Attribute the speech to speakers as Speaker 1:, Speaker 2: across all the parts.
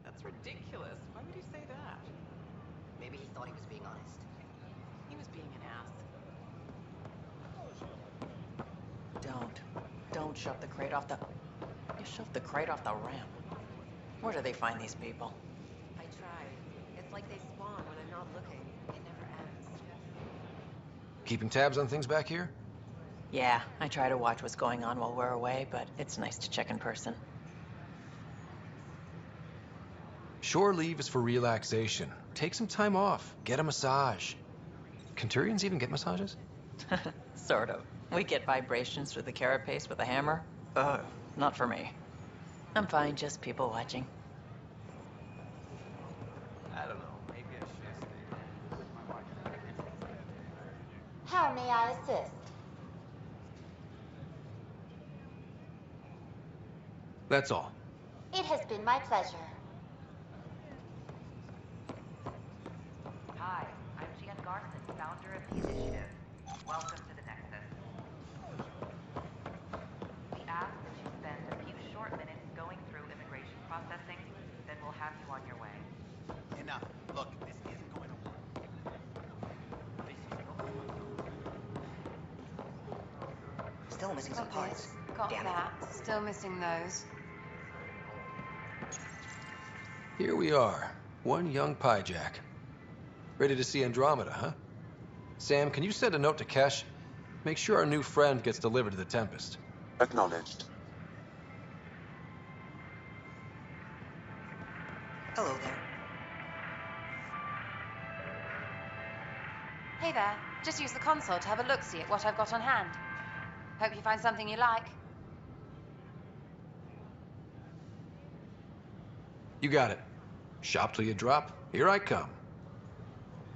Speaker 1: That's ridiculous. Why would he say that?
Speaker 2: Maybe he thought he was being honest.
Speaker 1: He was being an ass.
Speaker 3: Don't shove the crate off the... You shoved the crate off the ramp. Where do they find these people?
Speaker 2: I tried. It's like they spawn when I'm not looking. It never ends.
Speaker 4: Keeping tabs on things back here?
Speaker 3: Yeah, I try to watch what's going on while we're away, but it's nice to check in person.
Speaker 4: Shore leave is for relaxation. Take some time off. Get a massage. Centurions even get massages?
Speaker 3: Sort of. We get vibrations through the carapace with a hammer. Ugh, not for me. I'm fine, just people watching.
Speaker 1: I don't know. Maybe I should stay.
Speaker 5: How may I assist?
Speaker 4: That's all.
Speaker 5: It has been my pleasure.
Speaker 6: Hi, I'm Gian Garson, founder of the initiative. Welcome to the Nexus. We ask that you spend a few short minutes going through immigration processing, then we'll have you on your way.
Speaker 7: Enough. Look, this isn't going to work.
Speaker 2: Still missing some parts.
Speaker 8: Got
Speaker 2: Damn it.
Speaker 8: that. Still missing those.
Speaker 4: Here we are. One young piejack. Ready to see Andromeda, huh? Sam, can you send a note to Kesh? Make sure our new friend gets delivered to the Tempest.
Speaker 9: Acknowledged.
Speaker 2: Hello there.
Speaker 8: Hey there. Just use the console to have a look-see at what I've got on hand. Hope you find something you like.
Speaker 4: You got it. Shop till you drop. Here I come.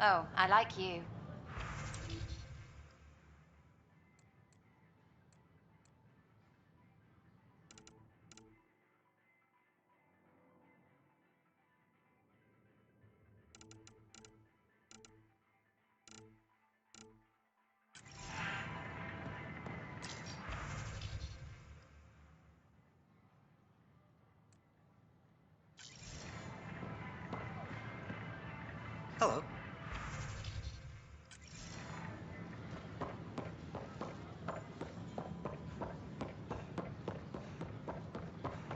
Speaker 8: Oh, I like you.
Speaker 2: Hello.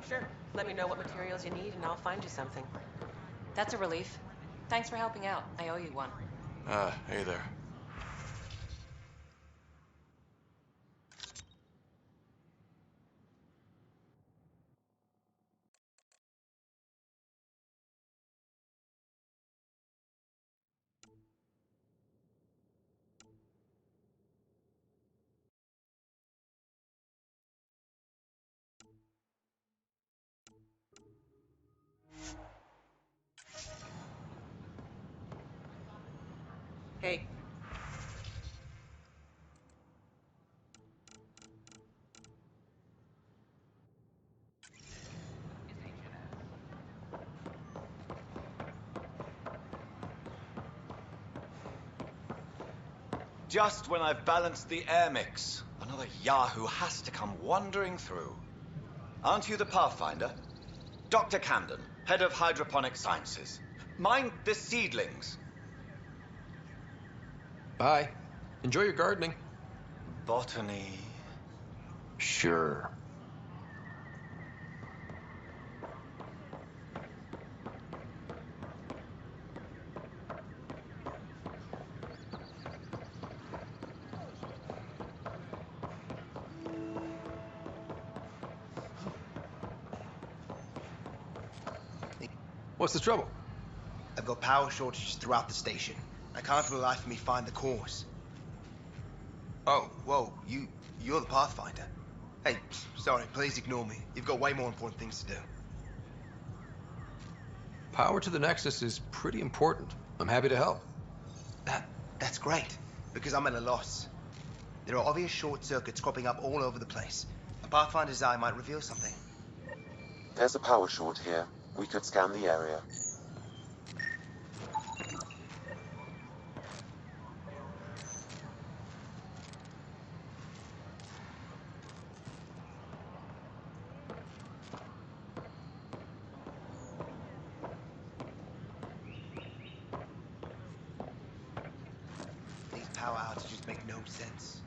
Speaker 1: Sure. Let me know what materials you need and I'll find you something.
Speaker 10: That's a relief. Thanks for helping out. I owe you one.
Speaker 9: Hey there.
Speaker 1: Hey.
Speaker 7: Just when I've balanced the air mix, another Yahoo has to come wandering through. Aren't you the Pathfinder? Dr. Camden, head of hydroponic sciences. Mind the seedlings.
Speaker 4: Bye. Enjoy your gardening.
Speaker 7: Botany.
Speaker 4: Sure. What's the trouble?
Speaker 11: I've got power shortages throughout the station. I can't for the life of me find the cause. Oh, whoa, you're the Pathfinder. Hey, sorry, please ignore me. You've got way more important things to do.
Speaker 4: Power to the Nexus is pretty important. I'm happy to help.
Speaker 11: That's great, because I'm at a loss. There are obvious short circuits cropping up all over the place. A Pathfinder's eye might reveal something.
Speaker 9: There's a power short here. We could scan the area.
Speaker 11: These power outages make no sense.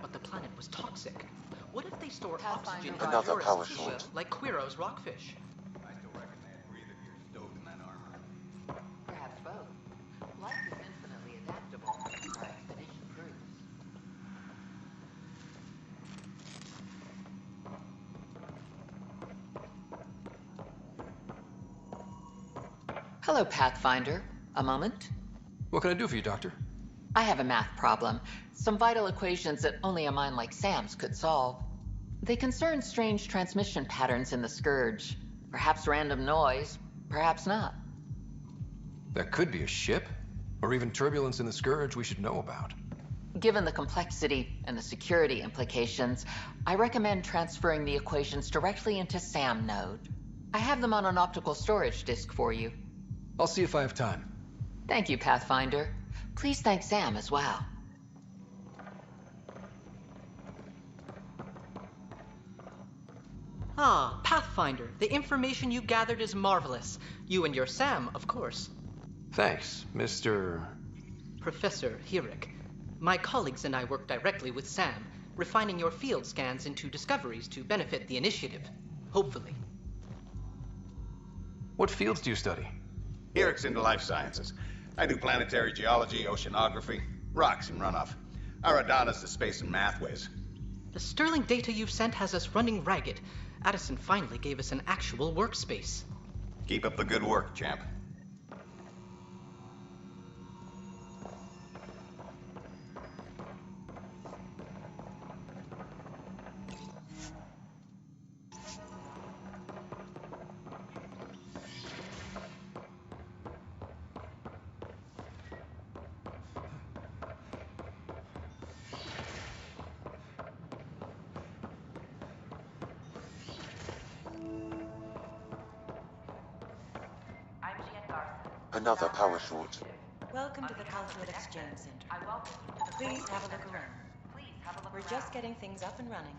Speaker 12: But the planet was toxic. What if they store
Speaker 2: Pathfinder
Speaker 12: oxygen in
Speaker 9: Another
Speaker 12: porous
Speaker 9: power
Speaker 12: tissue,
Speaker 9: short.
Speaker 12: like Quiro's rockfish?
Speaker 1: I still reckon they had breather gear stowed in that armor.
Speaker 2: Perhaps both. Life is infinitely adaptable, our expedition proves.
Speaker 3: Hello, Pathfinder. A moment?
Speaker 4: What can I do for you, Doctor?
Speaker 3: I have a math problem. Some vital equations that only a mind like Sam's could solve. They concern strange transmission patterns in the Scourge. Perhaps random noise, perhaps not.
Speaker 4: That could be a ship, or even turbulence in the Scourge we should know about.
Speaker 3: Given the complexity and the security implications, I recommend transferring the equations directly into SAM node. I have them on an optical storage disk for you.
Speaker 4: I'll see if I have time.
Speaker 3: Thank you, Pathfinder. Please thank Sam as well.
Speaker 12: Ah, Pathfinder, the information you gathered is marvelous. You and your Sam, of course.
Speaker 4: Thanks, Mr.
Speaker 12: Professor Hirik. My colleagues and I work directly with Sam, refining your field scans into discoveries to benefit the initiative. Hopefully.
Speaker 4: What fields do you study?
Speaker 13: Eric's into life sciences. I do planetary geology, oceanography, rocks and runoff. Aradana's the space and math whiz.
Speaker 12: The sterling data you've sent has us running ragged. Addison finally gave us an actual workspace.
Speaker 13: Keep up the good work, champ.
Speaker 9: Another power short.
Speaker 14: Welcome to the Cultural Exchange Center. Please have a look around. We're just getting things up and running.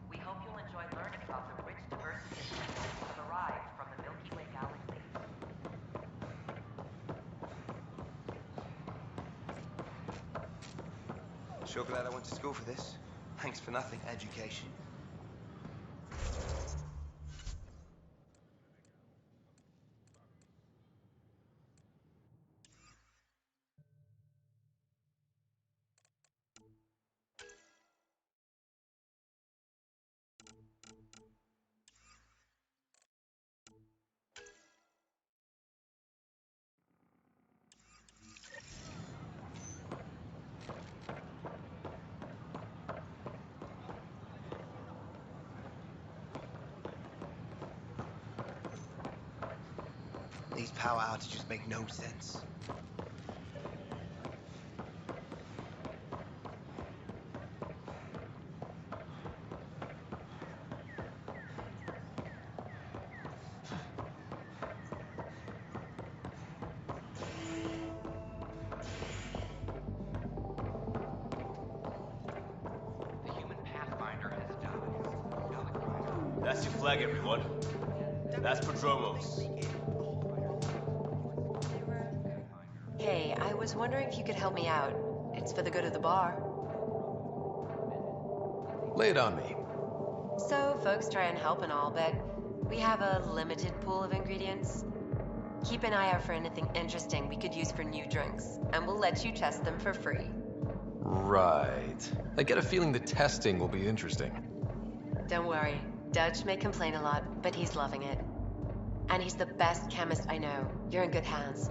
Speaker 6: We hope you'll enjoy learning about the rich diversity of people who have arrived from the Milky Way galaxy.
Speaker 11: Sure glad I went to school for this. Thanks for nothing, education. These power outages make no sense.
Speaker 1: The human Pathfinder has died.
Speaker 15: That's your flag, everyone. That's Prodromos.
Speaker 2: Hey, I was wondering if you could help me out. It's for the good of the bar.
Speaker 4: Lay it on me.
Speaker 2: So, folks try and help and all, but we have a limited pool of ingredients. Keep an eye out for anything interesting we could use for new drinks, and we'll let you test them for free.
Speaker 4: Right. I get a feeling the testing will be interesting.
Speaker 2: Don't worry. Dutch may complain a lot, but he's loving it. And he's the best chemist I know. You're in good hands.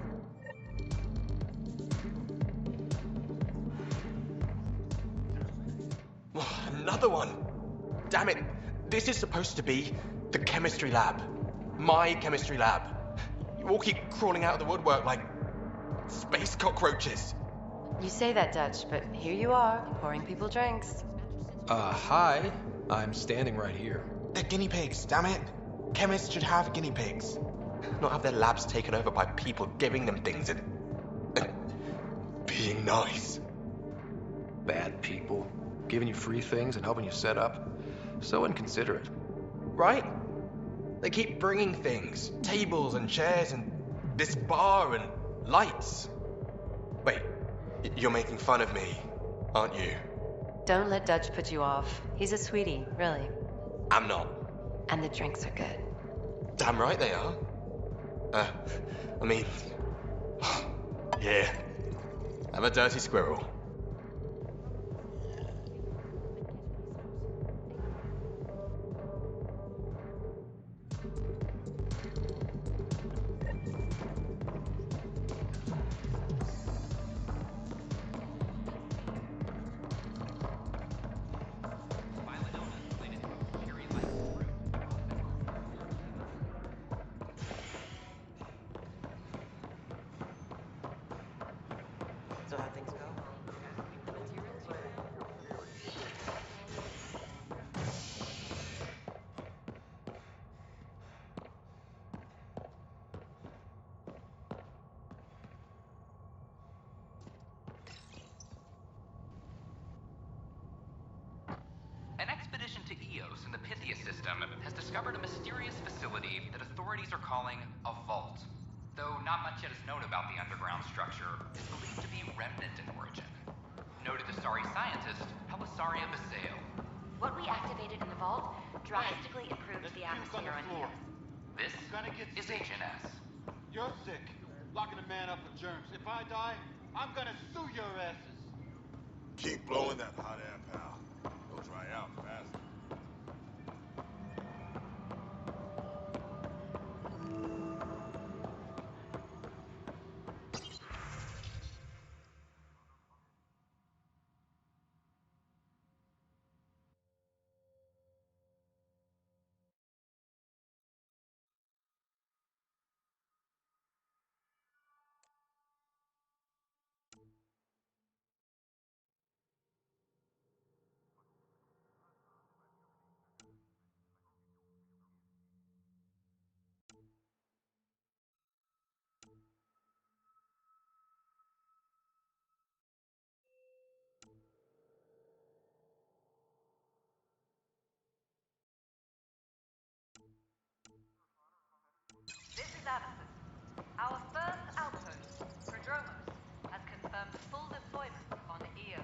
Speaker 15: Another one! Damn it! This is supposed to be the chemistry lab. My chemistry lab. You all keep crawling out of the woodwork like space cockroaches.
Speaker 2: You say that, Dutch, but here you are, pouring people drinks.
Speaker 4: Hi. I'm standing right here.
Speaker 15: They're guinea pigs, damn it. Chemists should have guinea pigs. Not have their labs taken over by people giving them things and being nice.
Speaker 4: Bad people. Giving you free things and helping you set up. So inconsiderate.
Speaker 15: Right? They keep bringing things. Tables and chairs and this bar and lights. Wait, you're making fun of me, aren't you?
Speaker 2: Don't let Dutch put you off. He's a sweetie, really.
Speaker 15: I'm not.
Speaker 2: And the drinks are good.
Speaker 15: Damn right they are. I mean... yeah. I'm a dirty squirrel.
Speaker 10: So how things go?
Speaker 1: An expedition to Eos in the Pythia system has discovered a mysterious facility that authorities are calling a vault. Though not much yet is known about the underground structure, it's believed to be remnant in origin. Noted Asari scientist Helisaria Baseo.
Speaker 16: What we activated in the vault drastically improved the atmosphere on Eos.
Speaker 1: This is HNS.
Speaker 17: You're sick. Locking a man up with germs. If I die, I'm gonna sue your asses.
Speaker 18: Keep blowing that hot air, pal. It'll dry out fast.
Speaker 6: This is Addison. Our first outpost, Prodromos, has confirmed full deployment on Eos.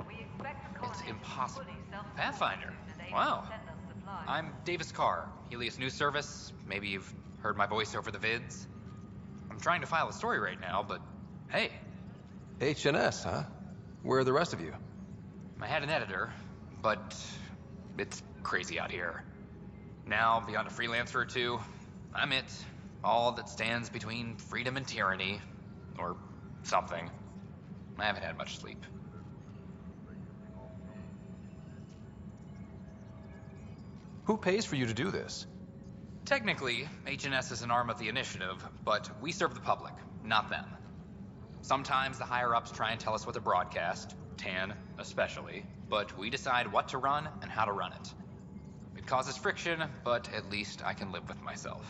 Speaker 6: We expect the colony
Speaker 1: It's impossible.
Speaker 6: to fully self-support
Speaker 1: Pathfinder.
Speaker 6: as they
Speaker 1: Wow.
Speaker 6: send us supplies.
Speaker 1: I'm Davis Carr, Helios News Service. Maybe you've heard my voice over the vids. I'm trying to file a story right now, but hey.
Speaker 4: HNS, huh? Where are the rest of you?
Speaker 1: I had an editor, but it's crazy out here. Now, beyond a freelancer or two, I'm it. All that stands between freedom and tyranny. Or something. I haven't had much sleep.
Speaker 4: Who pays for you to do this?
Speaker 1: Technically, HNS is an arm of the initiative, but we serve the public, not them. Sometimes the higher-ups try and tell us what to broadcast, Tan especially, but we decide what to run and how to run it. It causes friction, but at least I can live with myself.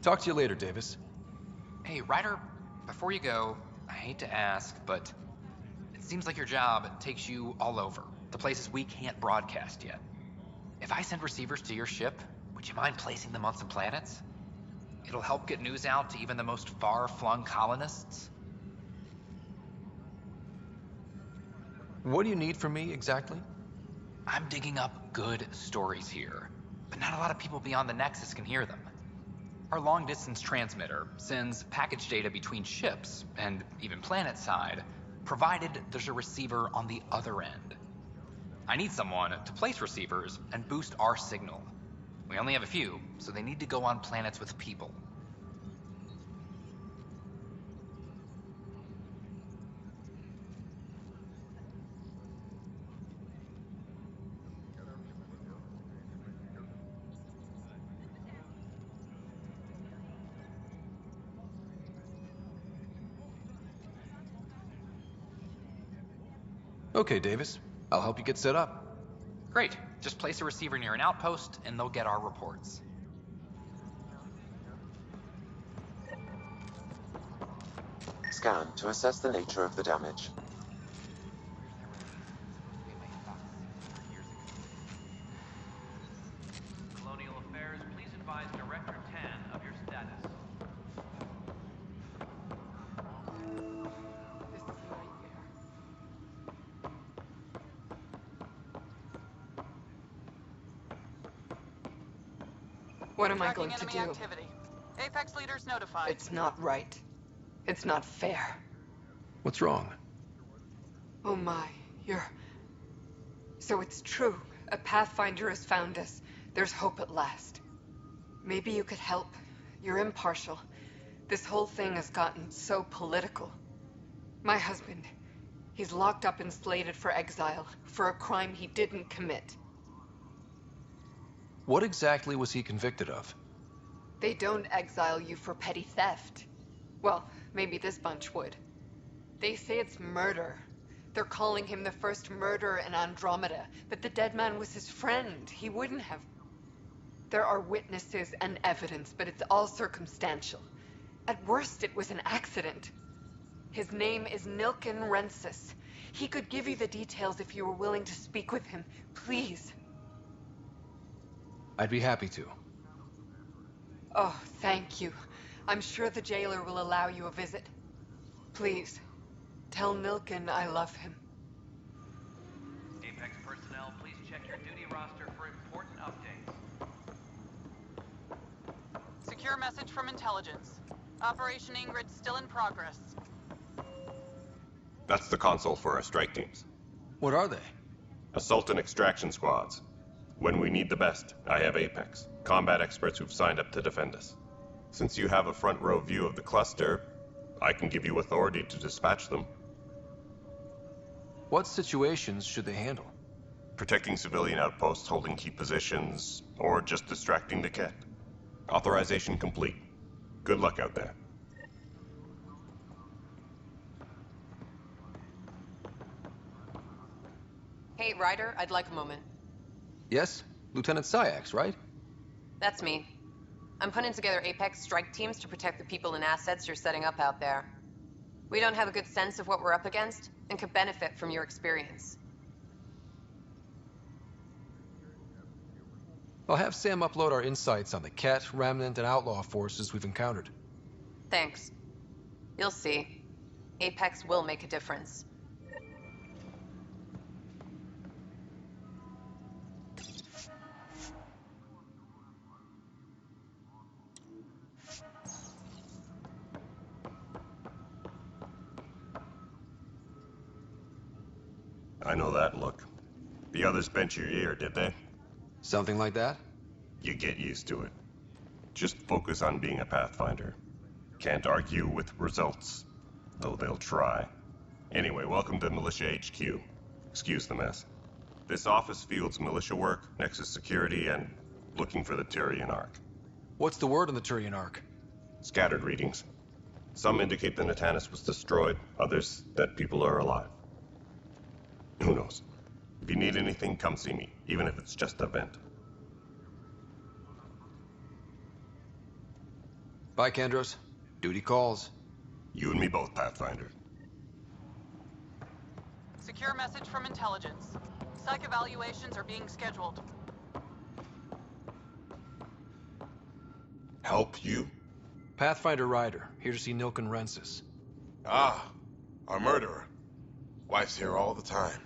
Speaker 4: Talk to you later, Davis.
Speaker 1: Hey, Ryder, before you go, I hate to ask, but it seems like your job takes you all over, the places we can't broadcast yet. If I send receivers to your ship, would you mind placing them on some planets? It'll help get news out to even the most far-flung colonists.
Speaker 4: What do you need from me, exactly?
Speaker 1: I'm digging up good stories here, but not a lot of people beyond the Nexus can hear them. Our long-distance transmitter sends package data between ships and even planet-side, provided there's a receiver on the other end. I need someone to place receivers and boost our signal. We only have a few, so they need to go on planets with people.
Speaker 4: Okay, Davis. I'll help you get set up.
Speaker 1: Great. Just place a receiver near an outpost, and they'll get our reports.
Speaker 9: Scan to assess the nature of the damage.
Speaker 19: Colonial Affairs, please advise Director Tan of your status.
Speaker 20: What am I going to do? Activity. Apex leaders notified. It's not right. It's not fair.
Speaker 4: What's wrong?
Speaker 20: Oh my, So it's true. A Pathfinder has found us. There's hope at last. Maybe you could help. You're impartial. This whole thing has gotten so political. My husband, he's locked up and slated for exile for a crime he didn't commit.
Speaker 4: What exactly was he convicted of?
Speaker 20: They don't exile you for petty theft. Well, maybe this bunch would. They say it's murder. They're calling him the first murderer in Andromeda, but the dead man was his friend. He wouldn't have. There are witnesses and evidence, but it's all circumstantial. At worst, it was an accident. His name is Nilken Rensis. He could give you the details if you were willing to speak with him. Please.
Speaker 4: I'd be happy to.
Speaker 20: Oh, thank you. I'm sure the jailer will allow you a visit. Please, tell Nilken I love him.
Speaker 19: Apex personnel, please check your duty roster for important updates.
Speaker 20: Secure message from intelligence. Operation Ingrid's still in progress.
Speaker 21: That's the console for our strike teams.
Speaker 4: What are they?
Speaker 21: Assault and extraction squads. When we need the best, I have Apex, combat experts who've signed up to defend us. Since you have a front row view of the cluster, I can give you authority to dispatch them.
Speaker 4: What situations should they handle?
Speaker 21: Protecting civilian outposts, holding key positions, or just distracting the Ket. Authorization complete. Good luck out there.
Speaker 10: Hey, Ryder, I'd like a moment.
Speaker 4: Yes? Lieutenant Syax, right?
Speaker 10: That's me. I'm putting together Apex strike teams to protect the people and assets you're setting up out there. We don't have a good sense of what we're up against, and could benefit from your experience.
Speaker 4: I'll have Sam upload our insights on the Ket, Remnant, and Outlaw forces we've encountered.
Speaker 10: Thanks. You'll see. Apex will make a difference.
Speaker 21: I know that look. The others bent your ear, did they?
Speaker 4: Something like that?
Speaker 21: You get used to it. Just focus on being a Pathfinder. Can't argue with results, though they'll try. Anyway, welcome to Militia HQ. Excuse the mess. This office fields militia work, Nexus security, and looking for the Turian Ark.
Speaker 4: What's the word on the Turian Ark?
Speaker 21: Scattered readings. Some indicate the Natanus was destroyed, others that people are alive. Who knows? If you need anything, come see me, even if it's just a vent.
Speaker 4: Bye, Kandros. Duty calls.
Speaker 21: You and me both, Pathfinder.
Speaker 20: Secure message from intelligence. Psych evaluations are being scheduled.
Speaker 18: Help you?
Speaker 4: Pathfinder Ryder, here to see Nilken Rensis.
Speaker 18: Ah, our murderer. Wife's here all the time.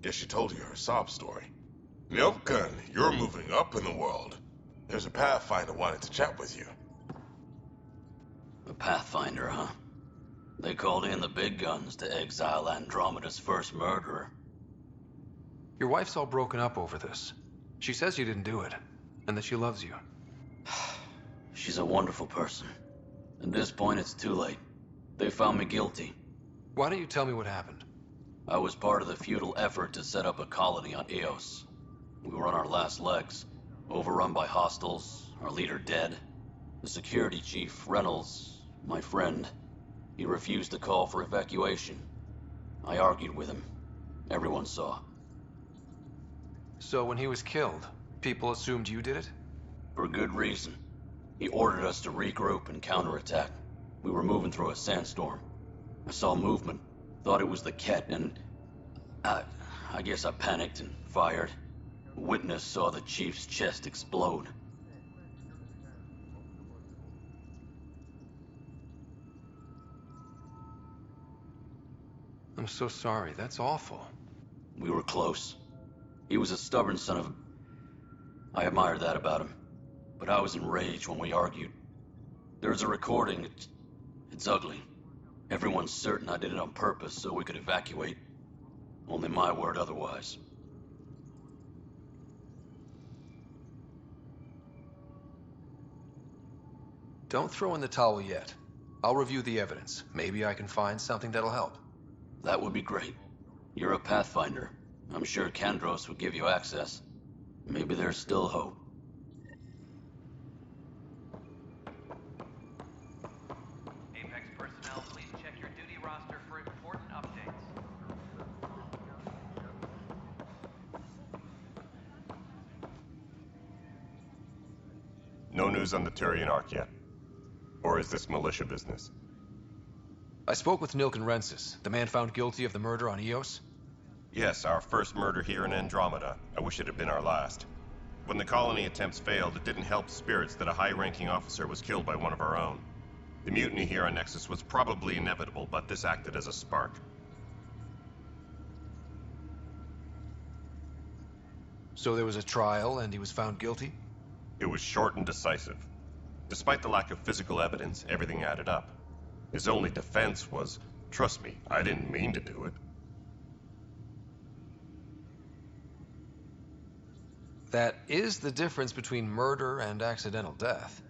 Speaker 18: Guess she told you her sob story. Nilken, you're moving up in the world. There's a Pathfinder wanting to chat with you.
Speaker 5: A Pathfinder, huh? They called in the big guns to exile Andromeda's first murderer.
Speaker 4: Your wife's all broken up over this. She says you didn't do it, and that she loves you.
Speaker 5: She's a wonderful person. At this point, it's too late. They found me guilty.
Speaker 4: Why don't you tell me what happened?
Speaker 5: I was part of the futile effort to set up a colony on Eos. We were on our last legs, overrun by hostiles, our leader dead. The security chief, Reynolds, my friend, he refused to call for evacuation. I argued with him. Everyone saw.
Speaker 4: So when he was killed, people assumed you did it?
Speaker 5: For good reason. He ordered us to regroup and counterattack. We were moving through a sandstorm. I saw movement, thought it was the Ket, and I guess I panicked and fired. A witness saw the chief's chest explode.
Speaker 4: I'm so sorry. That's awful.
Speaker 5: We were close. He was a stubborn son of a... I admired that about him. But I was enraged when we argued. There's a recording. It's ugly. Everyone's certain I did it on purpose so we could evacuate. Only my word otherwise.
Speaker 4: Don't throw in the towel yet. I'll review the evidence. Maybe I can find something that'll help.
Speaker 5: That would be great. You're a Pathfinder. I'm sure Kandros would give you access. Maybe there's still hope.
Speaker 19: Apex personnel, please check your duty roster for important updates.
Speaker 21: No news on the Turian Ark yet? Or is this militia business?
Speaker 4: I spoke with Nilken Rensis, the man found guilty of the murder on Eos.
Speaker 21: Yes, our first murder here in Andromeda. I wish it had been our last. When the colony attempts failed, it didn't help spirits that a high-ranking officer was killed by one of our own. The mutiny here on Nexus was probably inevitable, but this acted as a spark.
Speaker 4: So there was a trial and he was found guilty?
Speaker 21: It was short and decisive. Despite the lack of physical evidence, everything added up. His only defense was, trust me, I didn't mean to do it.
Speaker 4: That is the difference between murder and accidental death.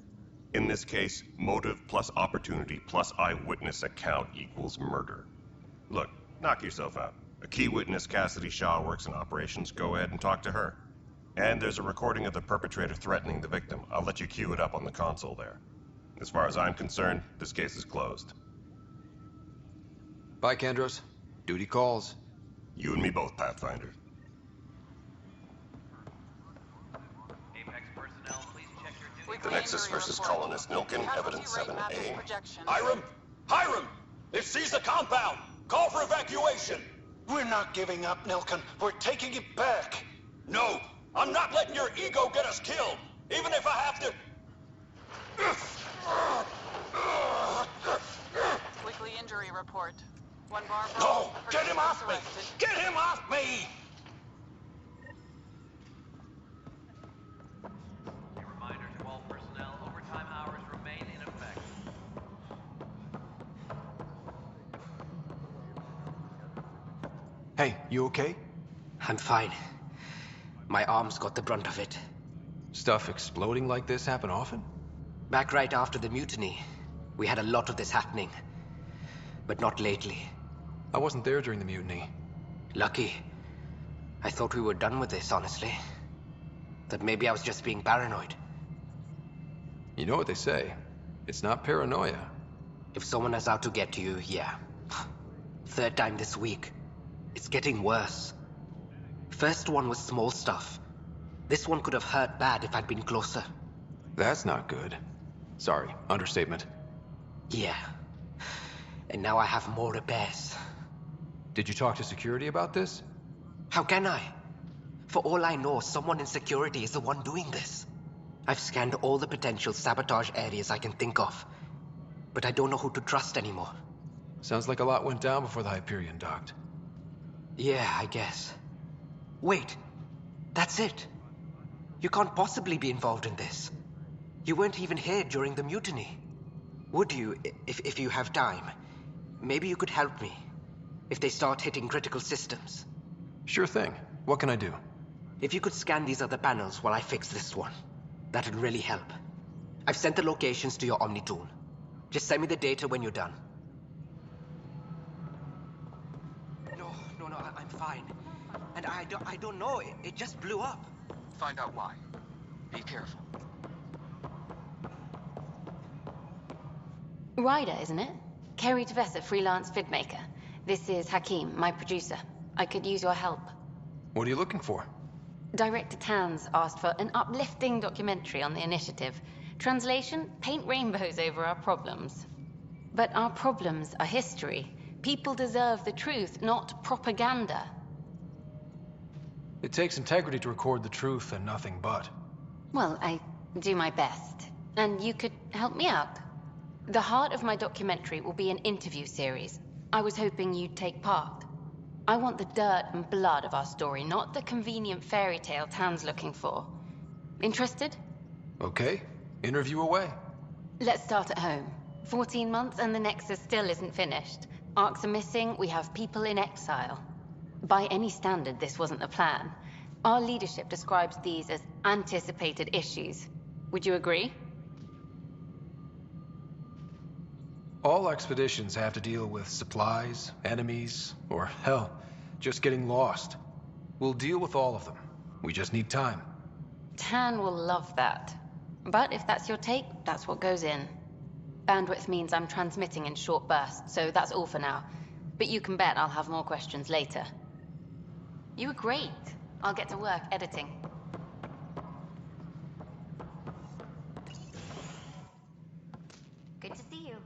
Speaker 21: In this case, motive plus opportunity plus eyewitness account equals murder. Look, knock yourself out. A key witness, Cassidy Shaw, works in operations. Go ahead and talk to her. And there's a recording of the perpetrator threatening the victim. I'll let you cue it up on the console there. As far as I'm concerned, this case is closed.
Speaker 4: Bye, Kandros. Duty calls.
Speaker 21: You and me both, Pathfinder.
Speaker 19: Apex personnel, please check your duty
Speaker 21: The Nexus versus Colonist Nilken, Evidence 7A.
Speaker 7: Hiram! They've seized the compound! Call for evacuation!
Speaker 22: We're not giving up, Nilken. We're taking it back.
Speaker 7: No! I'm not letting your ego get us killed! Even if I have to...
Speaker 23: Weekly injury report. One bar.
Speaker 22: No! Get him off me! Get him off me!
Speaker 19: A reminder to all personnel, overtime hours remain in effect.
Speaker 24: Hey, you okay?
Speaker 25: I'm fine. My arms got the brunt of it.
Speaker 4: Stuff exploding like this happen often?
Speaker 25: Back right after the mutiny, we had a lot of this happening. But not lately.
Speaker 4: I wasn't there during the mutiny.
Speaker 25: Lucky. I thought we were done with this, honestly. That maybe I was just being paranoid.
Speaker 4: You know what they say. It's not paranoia.
Speaker 25: If someone is out to get you, yeah. Third time this week. It's getting worse. First one was small stuff. This one could have hurt bad if I'd been closer.
Speaker 4: That's not good. Sorry, understatement.
Speaker 25: Yeah. And now I have more repairs.
Speaker 4: Did you talk to security about this?
Speaker 25: How can I? For all I know, someone in security is the one doing this. I've scanned all the potential sabotage areas I can think of. But I don't know who to trust anymore.
Speaker 4: Sounds like a lot went down before the Hyperion docked.
Speaker 25: Yeah, I guess. Wait. That's it. You can't possibly be involved in this. You weren't even here during the mutiny. Would you, if you have time? Maybe you could help me. If they start hitting critical systems.
Speaker 4: Sure thing. What can I do?
Speaker 25: If you could scan these other panels while I fix this one, that'd really help. I've sent the locations to your Omni tool. Just send me the data when you're done. No, I'm fine. And I don't know, it just blew up.
Speaker 3: Find out why. Be careful.
Speaker 16: Ryder, isn't it? Kerry Tavessa, freelance vidmaker. This is Hakeem, my producer. I could use your help.
Speaker 4: What are you looking for?
Speaker 16: Director Tans asked for an uplifting documentary on the initiative. Translation, paint rainbows over our problems. But our problems are history. People deserve the truth, not propaganda.
Speaker 4: It takes integrity to record the truth and nothing but.
Speaker 16: Well, I do my best. And you could help me out. The heart of my documentary will be an interview series. I was hoping you'd take part. I want the dirt and blood of our story, not the convenient fairy tale Tan's looking for. Interested?
Speaker 4: Okay. Interview away.
Speaker 16: Let's start at home. 14 months and the Nexus still isn't finished. Arcs are missing, we have people in exile. By any standard, this wasn't the plan. Our leadership describes these as anticipated issues. Would you agree?
Speaker 4: All expeditions have to deal with supplies, enemies, or hell, just getting lost. We'll deal with all of them. We just need time.
Speaker 16: Tan will love that. But if that's your take, that's what goes in. Bandwidth means I'm transmitting in short bursts, so that's all for now. But you can bet I'll have more questions later. You were great. I'll get to work editing.
Speaker 8: Good to see you.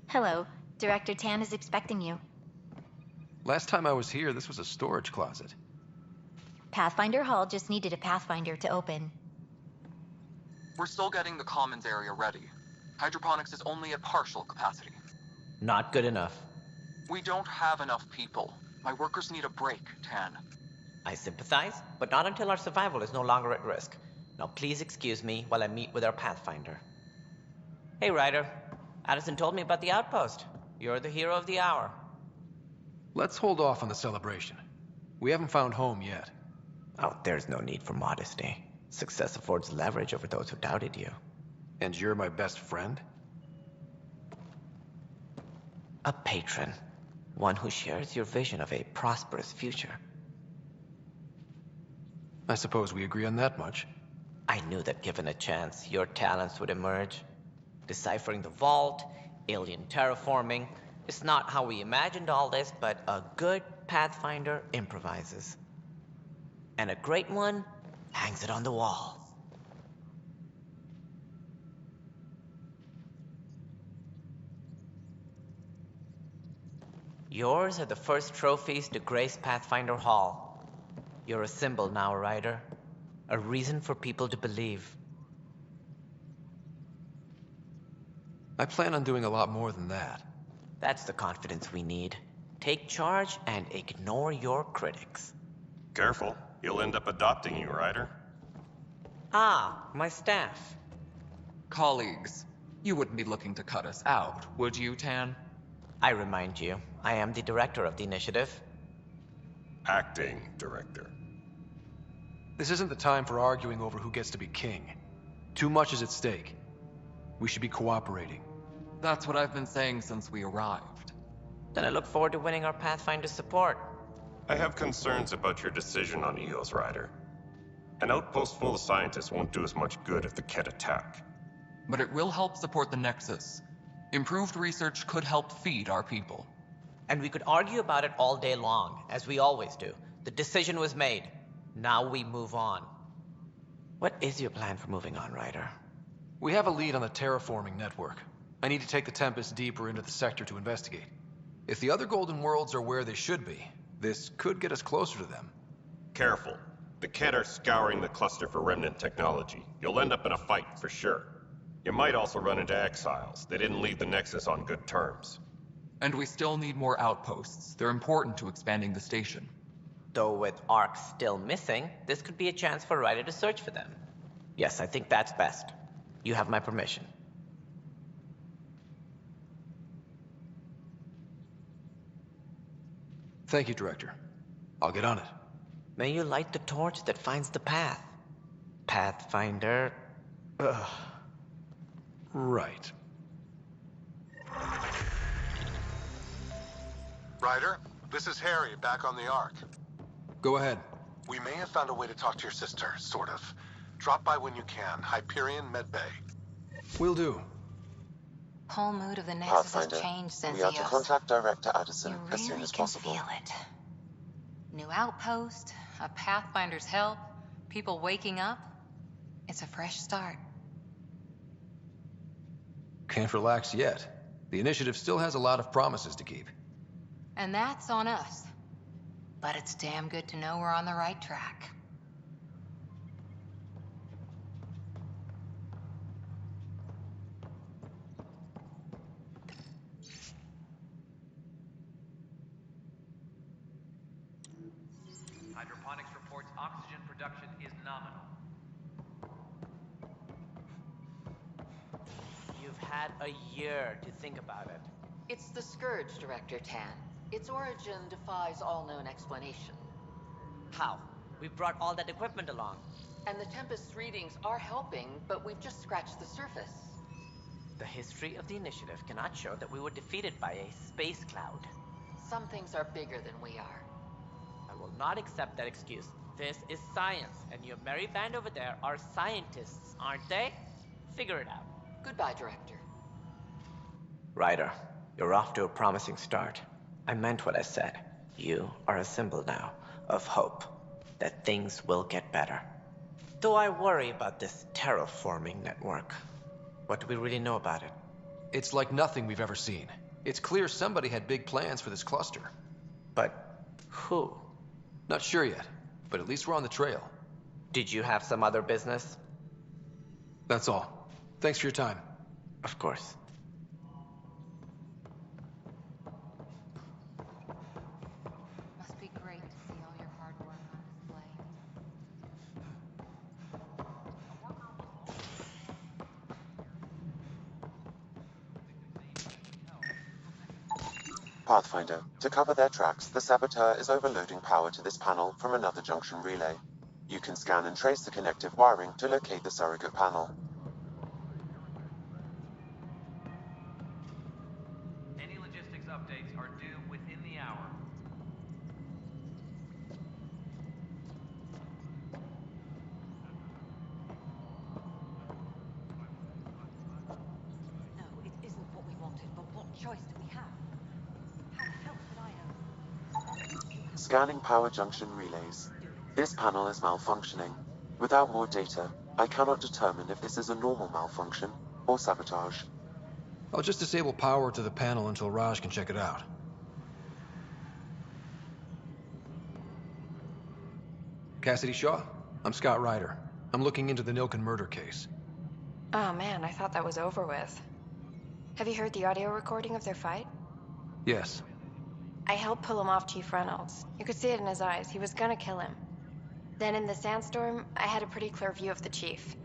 Speaker 8: Hello. Director Tan is expecting you.
Speaker 4: Last time I was here, this was a storage closet.
Speaker 8: Pathfinder Hall just needed a Pathfinder to open.
Speaker 3: We're still getting the commons area ready. Hydroponics is only at partial capacity.
Speaker 12: Not good enough.
Speaker 3: We don't have enough people. My workers need a break, Tan.
Speaker 12: I sympathize, but not until our survival is no longer at risk. Now please excuse me while I meet with our Pathfinder. Hey, Ryder. Addison told me about the outpost. You're the hero of the hour.
Speaker 4: Let's hold off on the celebration. We haven't found home yet.
Speaker 12: Oh, there's no need for modesty. Success affords leverage over those who doubted you.
Speaker 4: And you're my best friend?
Speaker 12: A patron. One who shares your vision of a prosperous future.
Speaker 4: I suppose we agree on that much.
Speaker 12: I knew that given a chance, your talents would emerge. Deciphering the vault, alien terraforming. It's not how we imagined all this, but a good Pathfinder improvises. And a great one hangs it on the wall. Yours are the first trophies to grace Pathfinder Hall. You're a symbol now, Ryder. A reason for people to believe.
Speaker 4: I plan on doing a lot more than that.
Speaker 12: That's the confidence we need. Take charge and ignore your critics.
Speaker 21: Careful, he'll end up adopting you, Ryder.
Speaker 12: Ah, my staff.
Speaker 3: Colleagues, you wouldn't be looking to cut us out, would you, Tan?
Speaker 12: I remind you, I am the director of the initiative.
Speaker 21: Acting director.
Speaker 4: This isn't the time for arguing over who gets to be king. Too much is at stake. We should be cooperating.
Speaker 3: That's what I've been saying since we arrived.
Speaker 12: Then I look forward to winning our Pathfinder support.
Speaker 21: I have concerns about your decision on Eos, Ryder. An outpost full of scientists won't do us much good if the Kett attack.
Speaker 3: But it will help support the Nexus. Improved research could help feed our people.
Speaker 12: And we could argue about it all day long, as we always do. The decision was made. Now we move on. What is your plan for moving on, Ryder?
Speaker 4: We have a lead on the terraforming network. I need to take the Tempest deeper into the sector to investigate. If the other Golden Worlds are where they should be, this could get us closer to them.
Speaker 21: Careful. The Kett are scouring the cluster for remnant technology. You'll end up in a fight, for sure. You might also run into exiles. They didn't leave the Nexus on good terms.
Speaker 3: And we still need more outposts. They're important to expanding the station.
Speaker 12: Though with arcs still missing, this could be a chance for Ryder to search for them. Yes, I think that's best. You have my permission.
Speaker 4: Thank you, Director. I'll get on it.
Speaker 12: May you light the torch that finds the path. Pathfinder.
Speaker 4: Right.
Speaker 2: Ryder, this is Harry, back on the Ark.
Speaker 4: Go ahead.
Speaker 2: We may have found a way to talk to your sister, sort of. Drop by when you can. Hyperion Medbay.
Speaker 4: Will do.
Speaker 11: Whole mood of the Nexus has
Speaker 9: Pathfinder,
Speaker 11: changed since
Speaker 9: we are to
Speaker 11: EOS.
Speaker 9: contact Director Addison
Speaker 11: You
Speaker 9: as soon
Speaker 11: really
Speaker 9: as
Speaker 11: can
Speaker 9: possible.
Speaker 11: feel it. New outpost, a Pathfinder's help, people waking up. It's a fresh start.
Speaker 4: Can't relax yet. The initiative still has a lot of promises to keep.
Speaker 11: And that's on us. But it's damn good to know we're on the right track.
Speaker 19: Hydroponics reports oxygen production is nominal.
Speaker 12: You've had a year to think about it.
Speaker 13: It's the Scourge, Director Tan. Its origin defies all known explanation.
Speaker 12: How? We brought all that equipment along.
Speaker 13: And the Tempest's readings are helping, but we've just scratched the surface.
Speaker 12: The history of the initiative cannot show that we were defeated by a space cloud.
Speaker 13: Some things are bigger than we are.
Speaker 12: I will not accept that excuse. This is science, and your merry band over there are scientists, aren't they? Figure it out.
Speaker 13: Goodbye, Director.
Speaker 12: Ryder, you're off to a promising start. I meant what I said. You are a symbol now of hope that things will get better. Though I worry about this terraforming network. What do we really know about it?
Speaker 4: It's like nothing we've ever seen. It's clear somebody had big plans for this cluster.
Speaker 12: But who?
Speaker 4: Not sure yet, but at least we're on the trail.
Speaker 12: Did you have some other business?
Speaker 4: That's all. Thanks for your time.
Speaker 12: Of course.
Speaker 11: Must be great to see all your hard work on display.
Speaker 9: Pathfinder, to cover their tracks, the saboteur is overloading power to this panel from another junction relay. You can scan and trace the connective wiring to locate the surrogate panel.
Speaker 19: Any logistics updates are due within the hour.
Speaker 14: No, it isn't what we wanted, but what choice do we have? How the hell could I know?
Speaker 9: Scanning power junction relays. This panel is malfunctioning. Without more data, I cannot determine if this is a normal malfunction or sabotage.
Speaker 4: I'll just disable power to the panel until Raj can check it out. Cassidy Shaw? I'm Scott Ryder. I'm looking into the Nilken murder case.
Speaker 24: Oh man, I thought that was over with. Have you heard the audio recording of their fight?
Speaker 4: Yes.
Speaker 24: I helped pull him off Chief Reynolds. You could see it in his eyes. He was gonna kill him. Then in the sandstorm, I had a pretty clear view of the chief.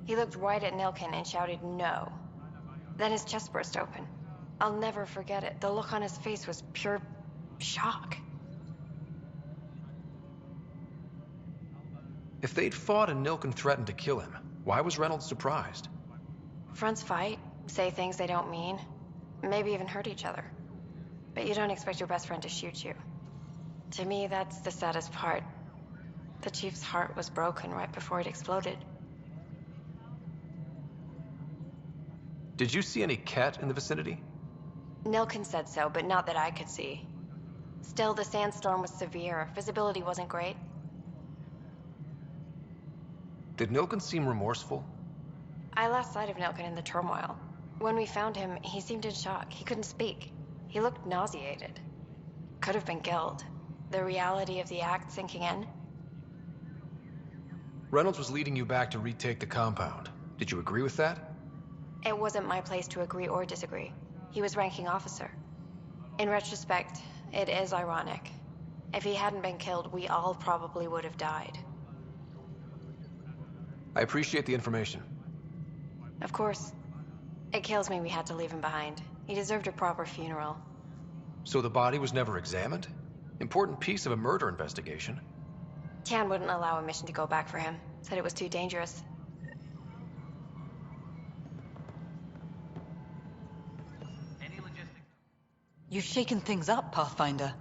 Speaker 24: He looked right at Nilken and shouted no. Then his chest burst open. I'll never forget it. The look on his face was pure shock.
Speaker 4: If they'd fought and Nilken threatened to kill him, why was Reynolds surprised?
Speaker 24: Fronts fight, say things they don't mean, maybe even hurt each other. But you don't expect your best friend to shoot you. To me, that's the saddest part. The chief's heart was broken right before it exploded.
Speaker 4: Did you see any cat in the vicinity?
Speaker 24: Nilken said so, but not that I could see. Still, the sandstorm was severe. Visibility wasn't great.
Speaker 4: Did Nilken seem remorseful?
Speaker 24: I lost sight of Nilken in the turmoil. When we found him, he seemed in shock. He couldn't speak. He looked nauseated. Could have been guilt. The reality of the act sinking in.
Speaker 4: Reynolds was leading you back to retake the compound. Did you agree with that?
Speaker 24: It wasn't my place to agree or disagree. He was ranking officer. In retrospect, it is ironic. If he hadn't been killed, we all probably would have died.
Speaker 4: I appreciate the information.
Speaker 24: Of course. It kills me we had to leave him behind. He deserved a proper funeral.
Speaker 4: So the body was never examined? Important piece of a murder investigation.
Speaker 24: Tan wouldn't allow a mission to go back for him. Said it was too dangerous.
Speaker 14: You've shaken things up, Pathfinder.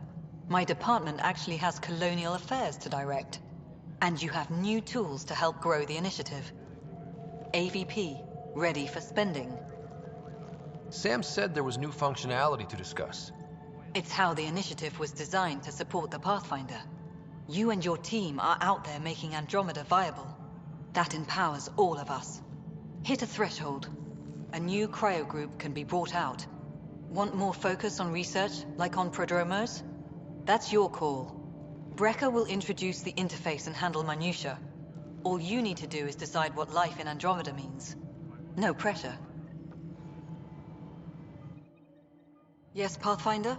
Speaker 14: My department actually has colonial affairs to direct. And you have new tools to help grow the initiative. AVP, ready for spending.
Speaker 4: Sam said there was new functionality to discuss.
Speaker 14: It's how the initiative was designed to support the Pathfinder. You and your team are out there making Andromeda viable. That empowers all of us. Hit a threshold. A new cryo group can be brought out. Want more focus on research, like on prodromos? That's your call. Brecker will introduce the interface and handle minutiae. All you need to do is decide what life in Andromeda means. No pressure. Yes, Pathfinder?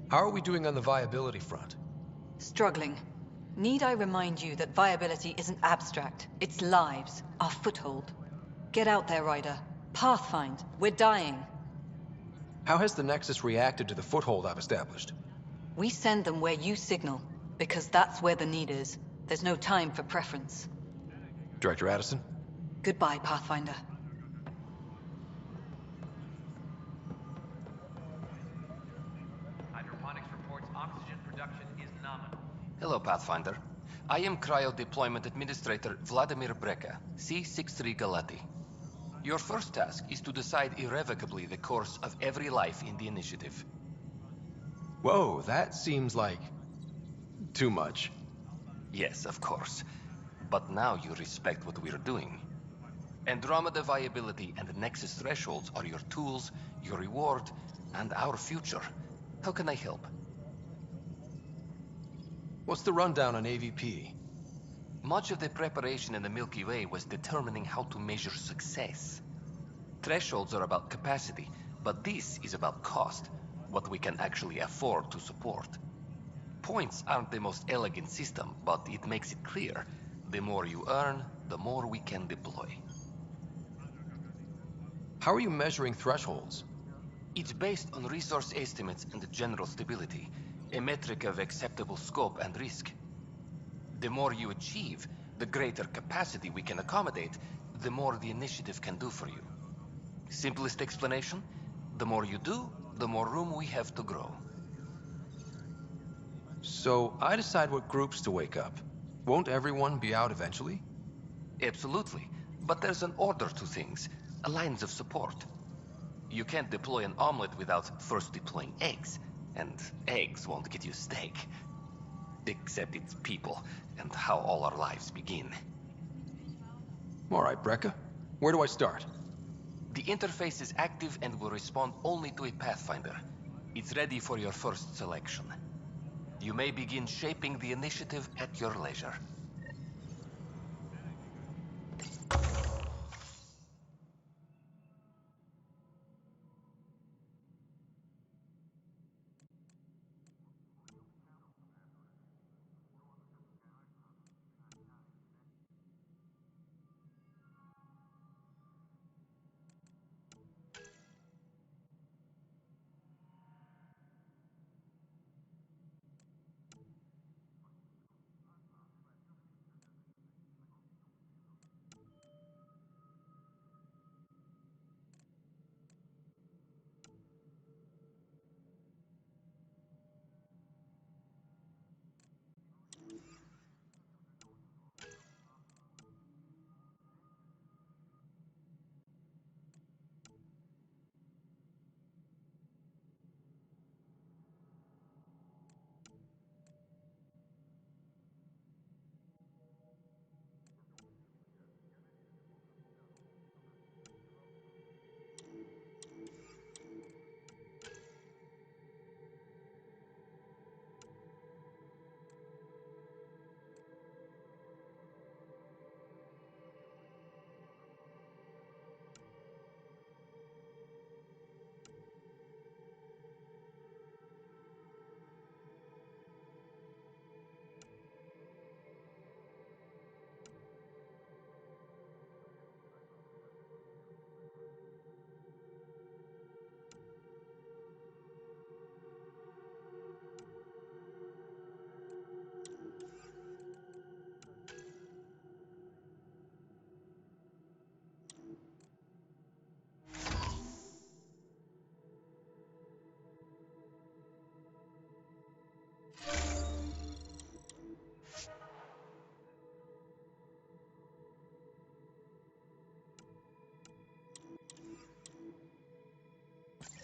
Speaker 4: How are we doing on the viability front?
Speaker 14: Struggling. Need I remind you that viability isn't abstract? It's lives, our foothold. Get out there, Ryder. Pathfind. We're dying.
Speaker 4: How has the Nexus reacted to the foothold I've established?
Speaker 14: We send them where you signal, because that's where the need is. There's no time for preference.
Speaker 4: Director Addison?
Speaker 14: Goodbye, Pathfinder.
Speaker 19: Hydroponics reports oxygen production is nominal.
Speaker 1: Hello, Pathfinder. I am Cryo Deployment Administrator Vladimir Breka, C-63 Galati. Your first task is to decide irrevocably the course of every life in the initiative.
Speaker 4: Whoa, that seems like... too much.
Speaker 1: Yes, of course. But now you respect what we're doing. Andromeda viability and Nexus thresholds are your tools, your reward, and our future. How can I help?
Speaker 4: What's the rundown on AVP?
Speaker 1: Much of the preparation in the Milky Way was determining how to measure success. Thresholds are about capacity, but this is about cost, what we can actually afford to support. Points aren't the most elegant system, but it makes it clear. The more you earn, the more we can deploy.
Speaker 4: How are you measuring thresholds?
Speaker 1: It's based on resource estimates and general stability, a metric of acceptable scope and risk. The more you achieve, the greater capacity we can accommodate, the more the initiative can do for you. Simplest explanation, the more you do, the more room we have to grow.
Speaker 4: So I decide what groups to wake up. Won't everyone be out eventually?
Speaker 1: Absolutely, but there's an order to things, lines of support. You can't deploy an omelet without first deploying eggs, and eggs won't get you steak. Except it's people, and how all our lives begin.
Speaker 4: All right, Brecca. Where do I start?
Speaker 1: The interface is active and will respond only to a Pathfinder. It's ready for your first selection. You may begin shaping the initiative at your leisure.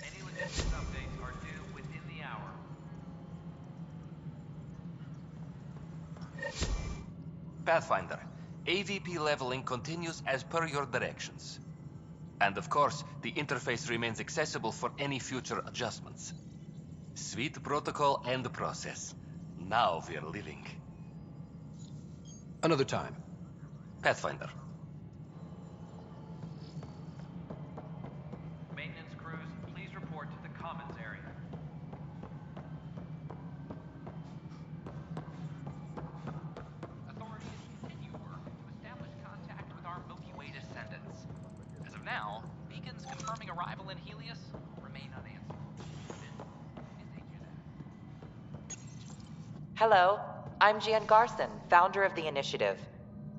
Speaker 19: Any logistics updates are due within the hour.
Speaker 1: Pathfinder, AVP leveling continues as per your directions. And of course, the interface remains accessible for any future adjustments. Sweet protocol and process. Now we're living.
Speaker 4: Another time.
Speaker 1: Pathfinder.
Speaker 19: Maintenance crews, please report to the commons area. Authorities continue work to establish contact with our Milky Way descendants. As of now, beacons confirming arrival in Helios remain unanswered.
Speaker 6: Hello, I'm Gian Garson, founder of the Initiative.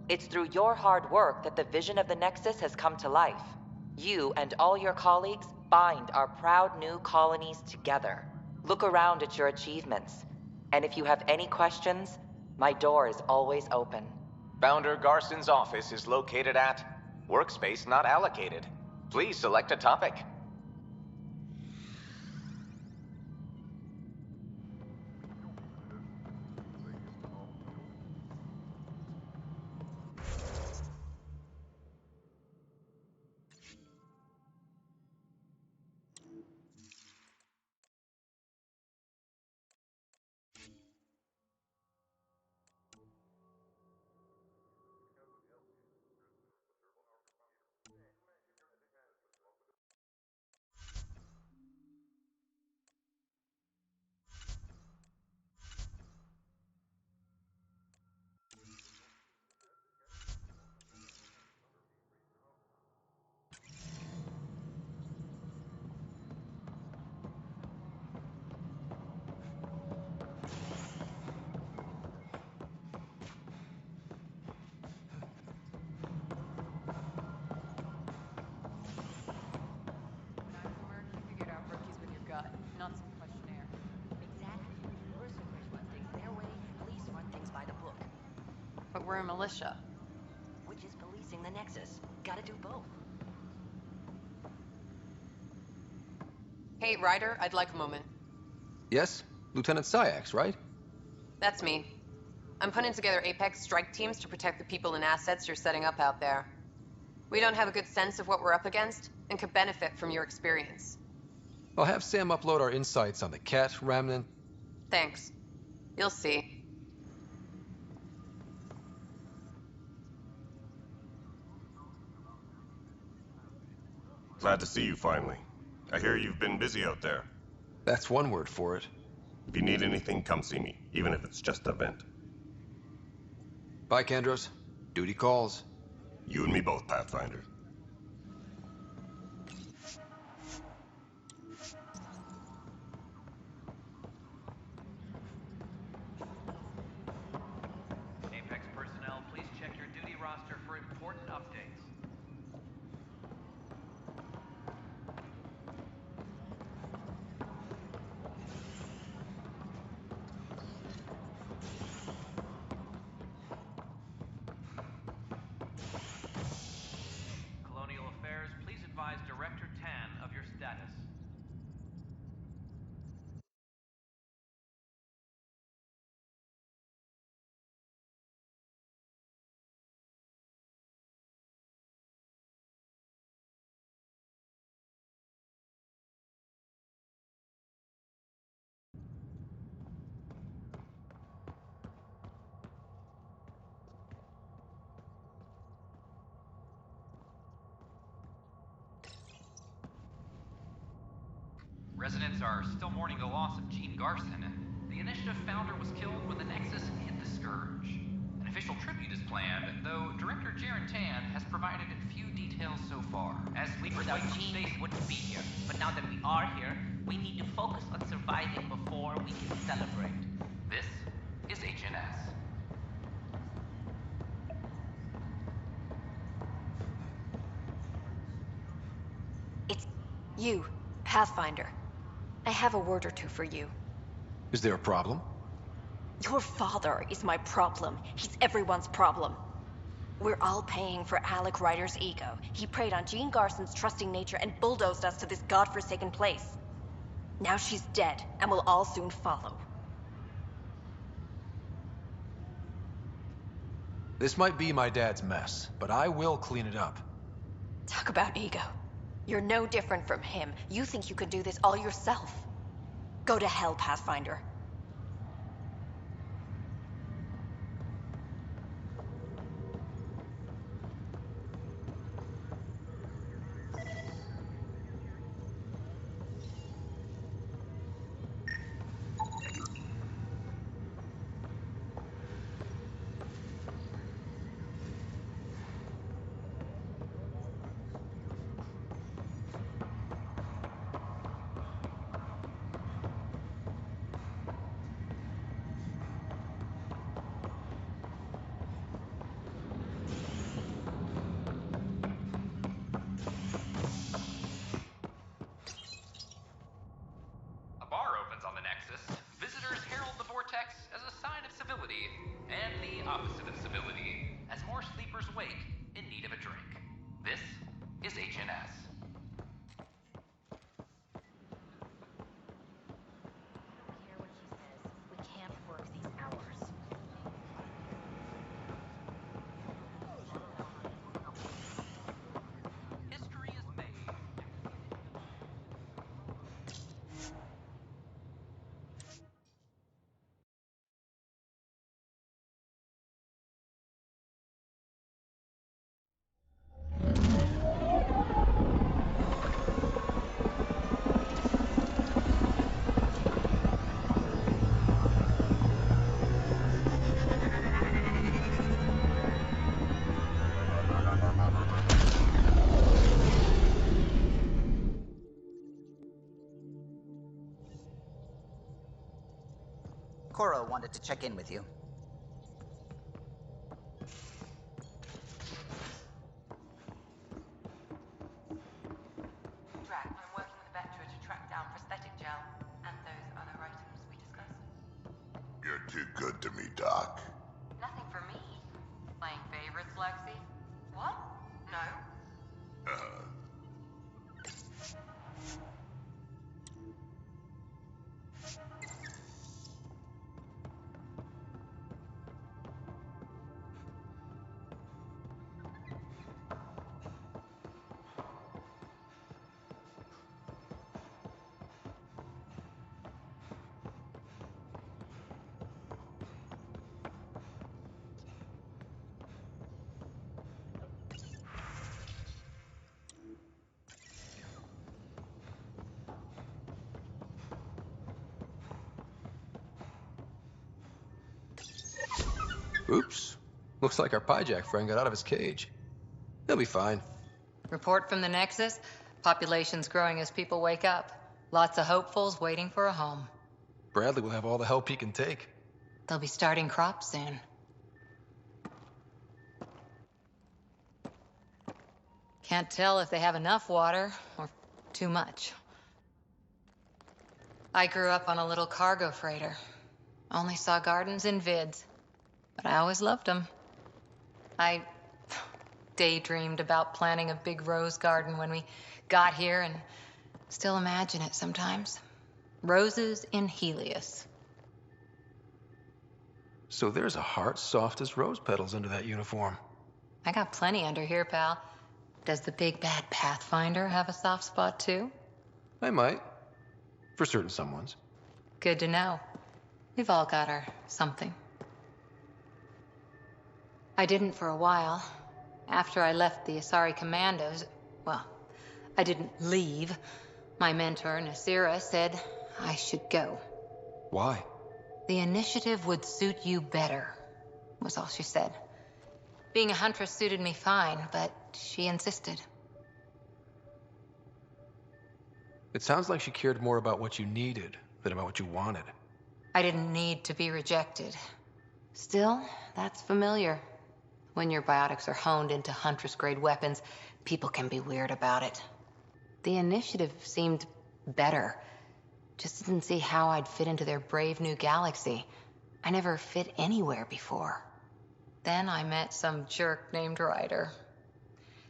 Speaker 6: It's through your hard work that the vision of the Nexus has come to life. You and all your colleagues bind our proud new colonies together. Look around at your achievements. And if you have any questions, my door is always open.
Speaker 10: Founder Garson's office is located at Workspace Not Allocated. Please select a topic.
Speaker 11: Not some questionnaire.
Speaker 13: Exactly. Mercenaries run things their way, police run things by the book.
Speaker 11: But we're a militia.
Speaker 13: Which is policing the Nexus. Gotta do both.
Speaker 11: Hey, Ryder, I'd like a moment.
Speaker 4: Yes? Lieutenant Syax, right?
Speaker 11: That's me. I'm putting together Apex strike teams to protect the people and assets you're setting up out there. We don't have a good sense of what we're up against, and could benefit from your experience.
Speaker 4: I'll have Sam upload our insights on the Cat, Remnant.
Speaker 11: Thanks. You'll see.
Speaker 21: Glad to see you finally. I hear you've been busy out there.
Speaker 4: That's one word for it.
Speaker 21: If you need anything, come see me, even if it's just a vent.
Speaker 4: Bye, Kandros. Duty calls.
Speaker 21: You and me both, Pathfinder.
Speaker 19: Apex personnel, please check your duty roster for important updates. Colonial Affairs, please advise Director Tan of your status. Residents are still mourning the loss of Gene Garson. The Initiative founder was killed when the Nexus hit the Scourge. An official tribute is planned, though Director Jaren Tan has provided few details so far.
Speaker 15: As sleepers without Gene, we wouldn't be here. But now that we are here, we need to focus on surviving before we can celebrate.
Speaker 19: This is HNS.
Speaker 24: It's you, Pathfinder. I have a word or two for you.
Speaker 4: Is there a problem?
Speaker 24: Your father is my problem. He's everyone's problem. We're all paying for Alec Ryder's ego. He preyed on Jean Garson's trusting nature and bulldozed us to this godforsaken place. Now she's dead, and we'll all soon follow.
Speaker 4: This might be my dad's mess, but I will clean it up.
Speaker 24: Talk about ego. You're no different from him. You think you can do this all yourself. Go to hell, Pathfinder.
Speaker 19: A bar opens on the Nexus. Visitors herald the vortex as a sign of civility, and the opposite of civility, as more sleepers wake in need of a drink. This is HNS.
Speaker 8: We can't work these hours.
Speaker 19: History is made.
Speaker 5: Koro wanted to check in with you.
Speaker 6: Drac, I'm working with Vectra to track down prosthetic gel and those other items we discussed.
Speaker 7: You're too good to me, Doc.
Speaker 6: Nothing for me. Playing favorites, Lexi? What? No.
Speaker 4: Oops. Looks like our Pyjack friend got out of his cage. He'll be fine.
Speaker 11: Report from the Nexus. Population's growing as people wake up. Lots of hopefuls waiting for a home.
Speaker 4: Bradley will have all the help he can take.
Speaker 11: They'll be starting crops soon. Can't tell if they have enough water or too much. I grew up on a little cargo freighter. Only saw gardens in vids, but I always loved them. I daydreamed about planting a big rose garden when we got here and still imagine it sometimes. Roses in Helios.
Speaker 4: So there's a heart soft as rose petals under that uniform.
Speaker 11: I got plenty under here, pal. Does the big bad Pathfinder have a soft spot too?
Speaker 4: I might. For certain someones.
Speaker 11: Good to know. We've all got our something. I didn't for a while. After I left the Asari Commandos, well, I didn't leave. My mentor, Nasira, said I should go.
Speaker 4: Why?
Speaker 11: The initiative would suit you better, was all she said. Being a huntress suited me fine, but she insisted.
Speaker 4: It sounds like she cared more about what you needed than about what you wanted.
Speaker 11: I didn't need to be rejected. Still, that's familiar. When your biotics are honed into Huntress-grade weapons, people can be weird about it. The initiative seemed better. Just didn't see how I'd fit into their brave new galaxy.
Speaker 16: I never fit anywhere before.
Speaker 11: Then I met some jerk named Ryder.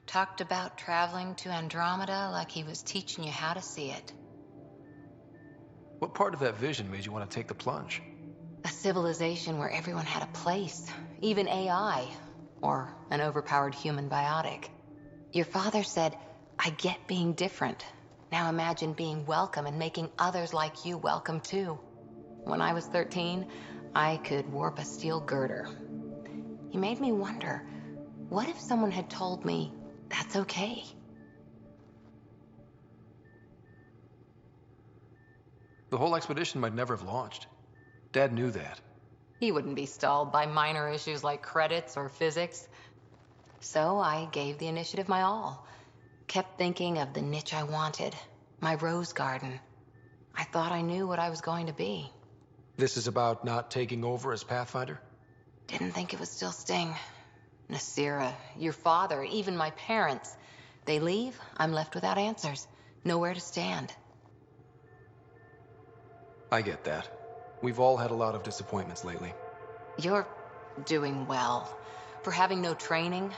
Speaker 11: Talked about traveling to Andromeda like he was teaching you how to see it.
Speaker 4: What part of that vision made you want to take the plunge?
Speaker 16: A civilization where everyone had a place, even AI, or an overpowered human biotic. Your father said, I get being different. Now imagine being welcome and making others like you welcome too. When I was 13, I could warp a steel girder. He made me wonder, what if someone had told me that's okay?
Speaker 4: The whole expedition might never have launched. Dad knew that.
Speaker 16: He wouldn't be stalled by minor issues like credits or physics. So I gave the initiative my all. Kept thinking of the niche I wanted, my rose garden. I thought I knew what I was going to be.
Speaker 4: This is about not taking over as Pathfinder?
Speaker 16: Didn't think it would still sting. Nasira, your father, even my parents. They leave, I'm left without answers. Nowhere to stand.
Speaker 4: I get that. We've all had a lot of disappointments lately.
Speaker 16: You're doing well. For having no training,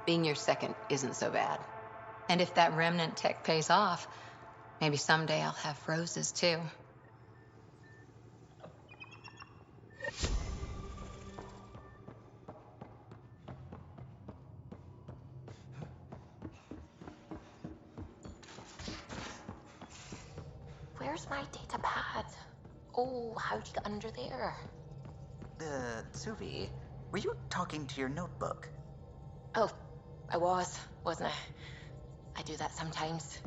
Speaker 16: being your second isn't so bad.
Speaker 11: And if that remnant tech pays off, maybe someday I'll have roses too.
Speaker 13: Where's my data pad? Oh, how'd you get under there?
Speaker 5: Suvi, were you talking to your notebook?
Speaker 13: Oh, I wasn't I? I do that sometimes.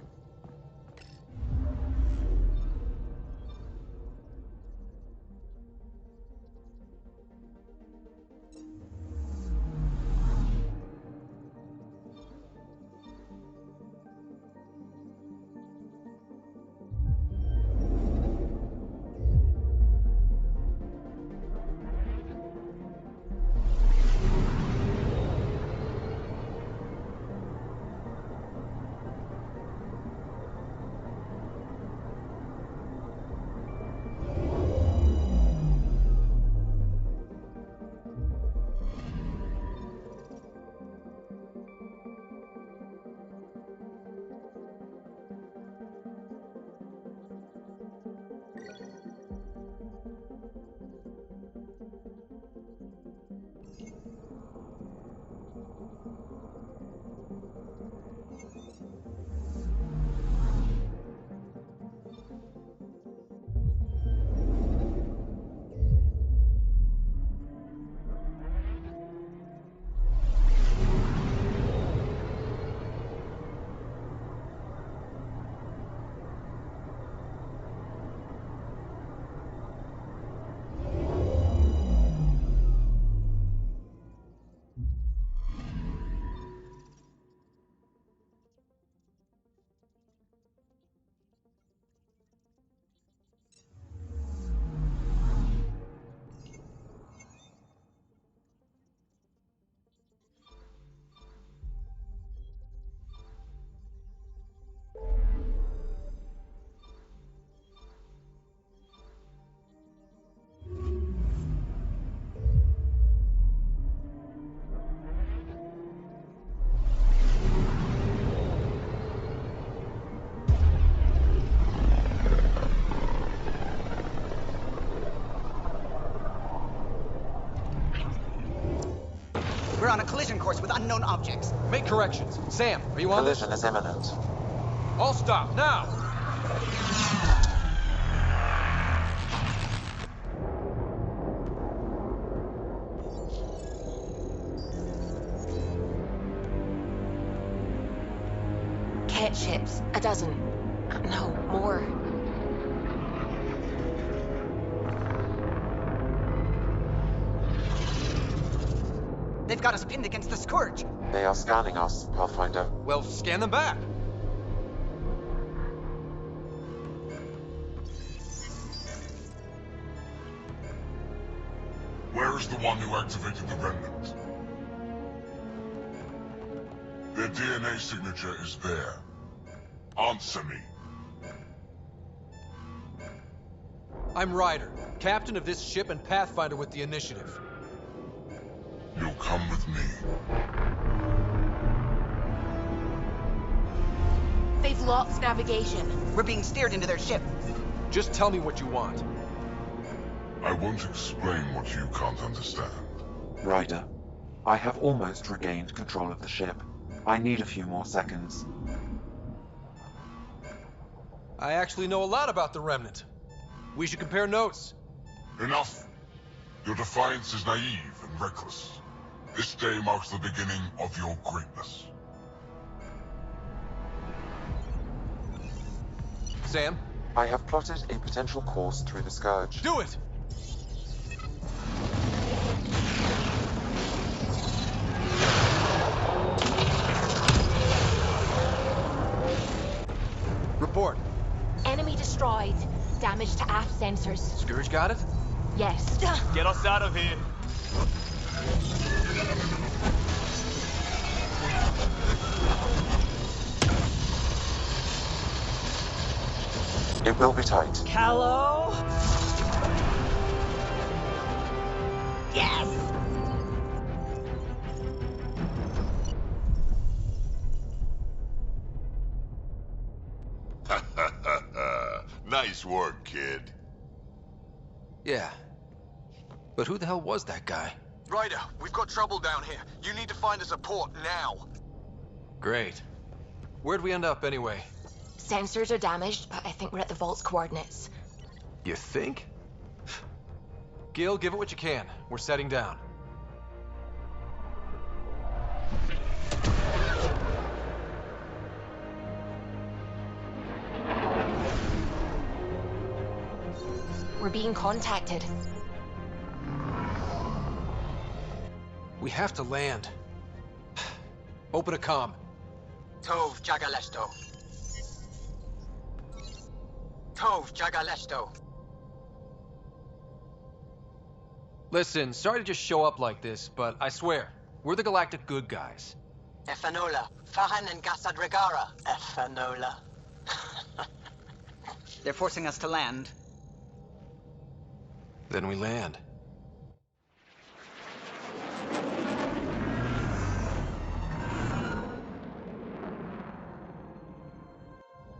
Speaker 5: We're on a collision course with unknown objects.
Speaker 4: Make corrections. Sam, are you on this?
Speaker 9: Collision is imminent.
Speaker 4: All stop, now!
Speaker 13: Cat ships, a dozen. No, more.
Speaker 5: They've got us pinned against the Scourge.
Speaker 9: They are scanning us, Pathfinder.
Speaker 4: Well, scan them back.
Speaker 7: Where is the one who activated the remnant? Their DNA signature is there. Answer me.
Speaker 4: I'm Ryder, captain of this ship and pathfinder with the initiative.
Speaker 7: You'll come with me.
Speaker 17: They've lost navigation.
Speaker 5: We're being steered into their ship.
Speaker 4: Just tell me what you want.
Speaker 7: I won't explain what you can't understand.
Speaker 9: Ryder, I have almost regained control of the ship. I need a few more seconds.
Speaker 4: I actually know a lot about the Remnant. We should compare notes.
Speaker 7: Enough! Your defiance is naive and reckless. This day marks the beginning of your greatness.
Speaker 4: Sam?
Speaker 9: I have plotted a potential course through the Scourge.
Speaker 4: Do it! Report.
Speaker 17: Enemy destroyed. Damage to aft sensors.
Speaker 4: Scourge got it?
Speaker 17: Yes.
Speaker 18: Get us out of here.
Speaker 9: It will be tight.
Speaker 12: Hello? Yes!
Speaker 7: Nice work, kid.
Speaker 4: Yeah. But who the hell was that guy?
Speaker 18: Ryder, we've got trouble down here. You need to find us a port now.
Speaker 4: Great. Where'd we end up anyway?
Speaker 17: Sensors are damaged, but I think we're at the vault's coordinates.
Speaker 4: You think? Gil, give it what you can. We're setting down.
Speaker 17: We're being contacted.
Speaker 4: We have to land. Open a comm.
Speaker 5: Tov Jagalesto. Tov Jagalesto.
Speaker 4: Listen, sorry to just show up like this, but I swear, we're the galactic good guys.
Speaker 5: Efanola. Fahan and Gasadregara. Efanola. They're forcing us to land.
Speaker 4: Then we land.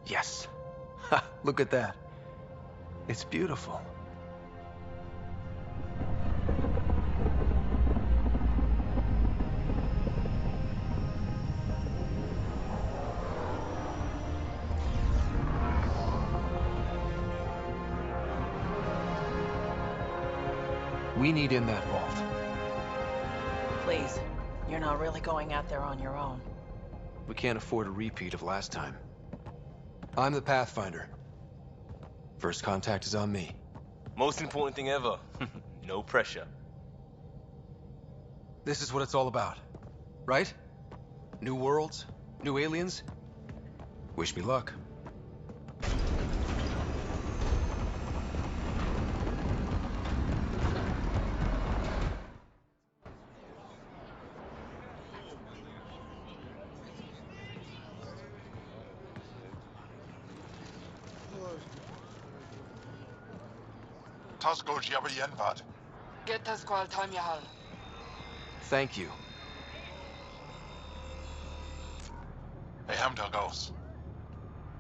Speaker 4: Yes. Ha, look at that. It's beautiful. We need in that vault.
Speaker 20: Please, you're not really going out there on your own.
Speaker 4: We can't afford a repeat of last time. I'm the Pathfinder. First contact is on me.
Speaker 18: Most important thing ever. No pressure.
Speaker 4: This is what it's all about, right? New worlds, new aliens. Wish me luck.
Speaker 7: Tasgo Jiabayenvat.
Speaker 3: Get Tasqual Tamyahal.
Speaker 4: Thank you.
Speaker 7: Ehamda goes.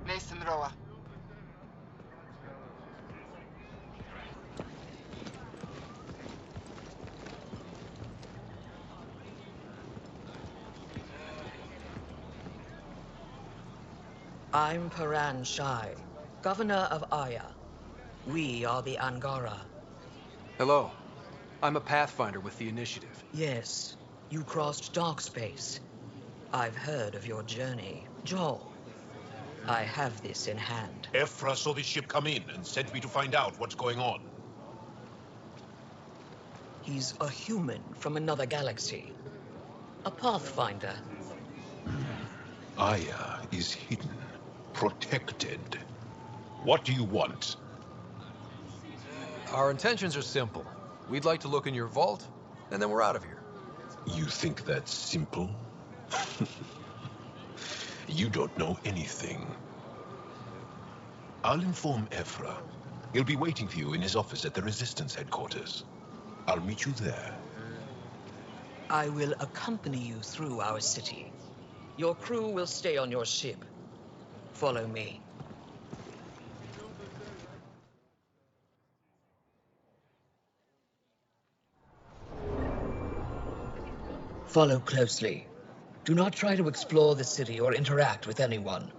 Speaker 3: Mason Roa.
Speaker 22: I'm Paran Shai, governor of Aya. We are the Angara.
Speaker 4: Hello. I'm a Pathfinder with the initiative.
Speaker 22: Yes, you crossed dark space. I've heard of your journey. Joel, I have this in hand.
Speaker 23: Ephra saw this ship come in and sent me to find out what's going on.
Speaker 22: He's a human from another galaxy. A Pathfinder.
Speaker 23: Aya is hidden, protected. What do you want?
Speaker 4: Our intentions are simple. We'd like to look in your vault, and then we're out of here.
Speaker 23: You think that's simple? You don't know anything. I'll inform Ephra, He'll be waiting for you in his office at the Resistance headquarters. I'll meet you there.
Speaker 22: I will accompany you through our city. Your crew will stay on your ship. Follow me. Follow closely. Do not try to explore the city or interact with anyone.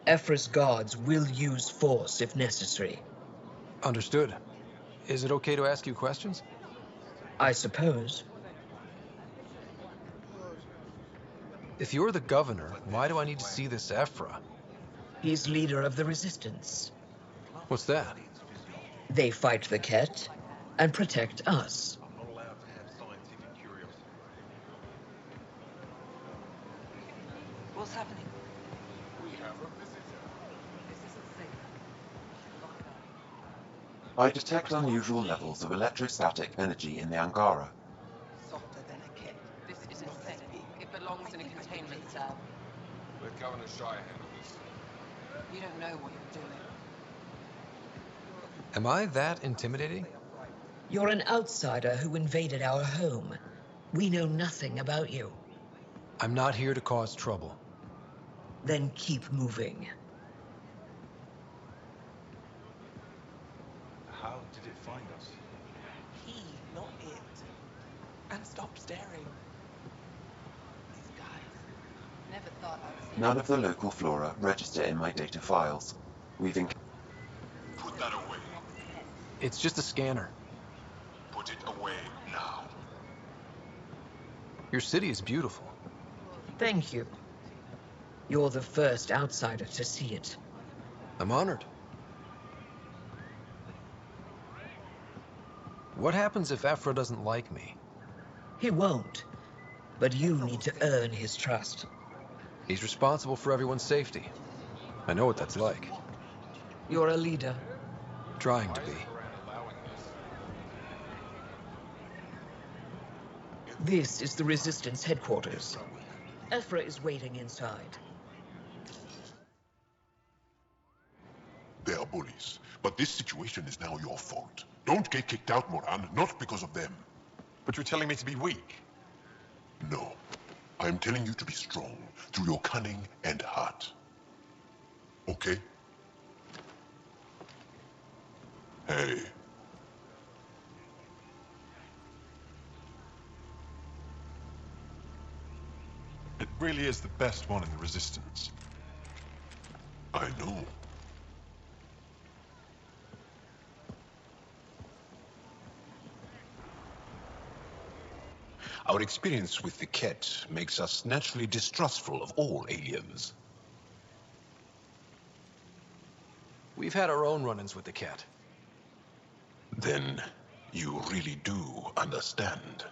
Speaker 22: Ephra's guards will use force if necessary.
Speaker 4: Understood. Is it okay to ask you questions?
Speaker 22: I suppose.
Speaker 4: If you're the governor, why do I need to see this Ephra?
Speaker 22: He's leader of the Resistance.
Speaker 4: What's that?
Speaker 22: They fight the Ket and protect us.
Speaker 6: What's happening?
Speaker 9: I detect unusual levels of electrostatic energy in the Angara.
Speaker 13: Softer than a kid. This isn't safe. It belongs in a containment cell.
Speaker 1: Let Governor Shire handle this.
Speaker 13: You don't know what you're doing.
Speaker 4: Am I that intimidating?
Speaker 22: You're an outsider who invaded our home. We know nothing about you.
Speaker 4: I'm not here to cause trouble.
Speaker 22: Then keep moving.
Speaker 1: How did it find us?
Speaker 13: He, not it. And stop staring. These guys. Never thought I was...
Speaker 9: None of the local flora register in my data files.
Speaker 7: Put that away.
Speaker 4: It's just a scanner.
Speaker 7: Put it away now.
Speaker 4: Your city is beautiful.
Speaker 22: Thank you. You're the first outsider to see it.
Speaker 4: I'm honored. What happens if Ephra doesn't like me?
Speaker 22: He won't. But you need to earn his trust.
Speaker 4: He's responsible for everyone's safety. I know what that's like.
Speaker 22: You're a leader.
Speaker 4: Trying to be.
Speaker 22: This is the Resistance headquarters. Ephra is waiting inside.
Speaker 7: They are bullies, but this situation is now your fault. Don't get kicked out, Moran, not because of them.
Speaker 1: But you're telling me to be weak.
Speaker 7: No. I'm telling you to be strong through your cunning and heart. Okay? Hey.
Speaker 1: It really is the best one in the Resistance.
Speaker 7: I know.
Speaker 23: Our experience with the Ket makes us naturally distrustful of all aliens.
Speaker 4: We've had our own run-ins with the Ket.
Speaker 23: Then you really do understand.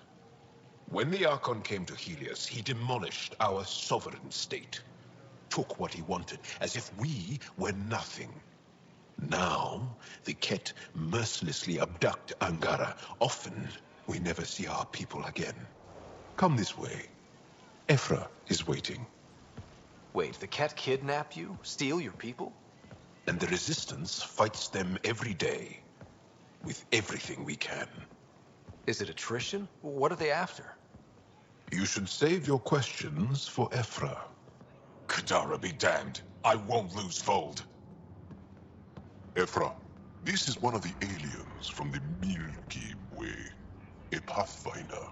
Speaker 23: When the Archon came to Helios, he demolished our sovereign state. Took what he wanted, as if we were nothing. Now, the Ket mercilessly abduct Angara. Often, we never see our people again. Come this way. Ephra is waiting.
Speaker 4: Wait, the Ket kidnap you? Steal your people?
Speaker 23: And the Resistance fights them every day. With everything we can.
Speaker 4: Is it attrition? What are they after?
Speaker 23: You should save your questions for Ephra.
Speaker 7: Kadara be damned. I won't lose Fold. Ephra, this is one of the aliens from the Milky Way. A Pathfinder.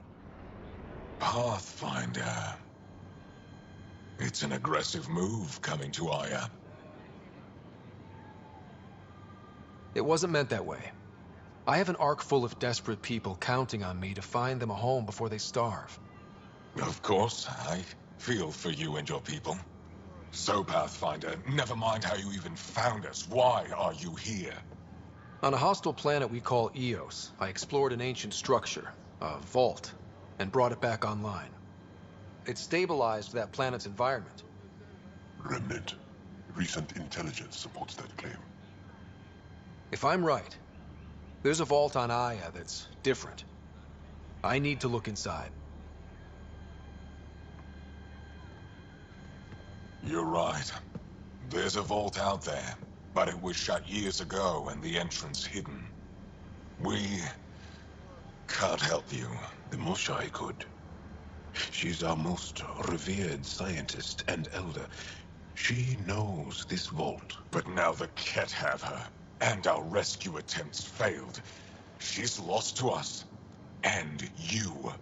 Speaker 2: Pathfinder. It's an aggressive move coming to Aya.
Speaker 4: It wasn't meant that way. I have an ark full of desperate people counting on me to find them a home before they starve.
Speaker 2: Of course, I feel for you and your people. So, Pathfinder, never mind how you even found us. Why are you here?
Speaker 4: On a hostile planet we call Eos, I explored an ancient structure, a vault, and brought it back online. It stabilized that planet's environment.
Speaker 7: Remnant. Recent intelligence supports that claim.
Speaker 4: If I'm right, there's a vault on Aya that's different. I need to look inside.
Speaker 2: You're right. There's a vault out there. But it was shut years ago and the entrance hidden. We can't help you.
Speaker 23: The Moshai could. She's our most revered scientist and elder. She knows this vault.
Speaker 2: But now the Ket have her, and our rescue attempts failed. She's lost to us. And you.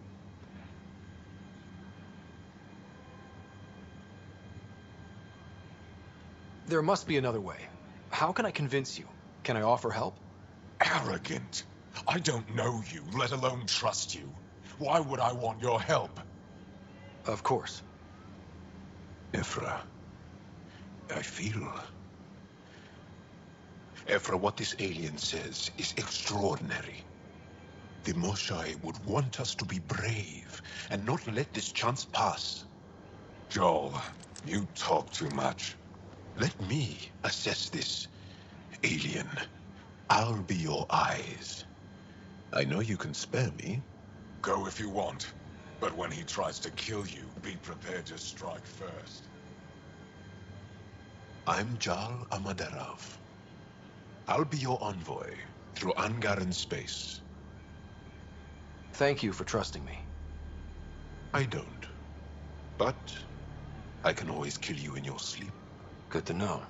Speaker 4: There must be another way. How can I convince you? Can I offer help?
Speaker 2: Arrogant. I don't know you, let alone trust you. Why would I want your help?
Speaker 4: Of course.
Speaker 23: Ephra, I feel... Ephra, what this alien says is extraordinary. The Moshai would want us to be brave and not let this chance pass.
Speaker 2: Joel, you talk too much.
Speaker 23: Let me assess this, alien. I'll be your eyes. I know you can spare me.
Speaker 2: Go if you want. But when he tries to kill you, be prepared to strike first.
Speaker 23: I'm Jal Amaderov. I'll be your envoy through Angaran space.
Speaker 4: Thank you for trusting me.
Speaker 23: I don't. But I can always kill you in your sleep.
Speaker 4: Good to know.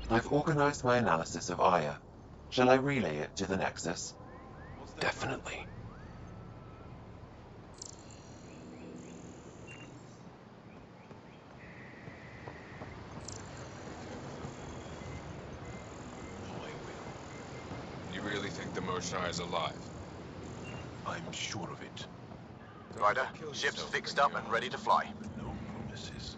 Speaker 9: I've organized my analysis of Aya. Shall I relay it to the Nexus?
Speaker 4: Definitely.
Speaker 2: You really think the Moshai is alive?
Speaker 23: I'm sure of it.
Speaker 18: Ryder, ship's fixed up and ready to fly.
Speaker 23: No promises.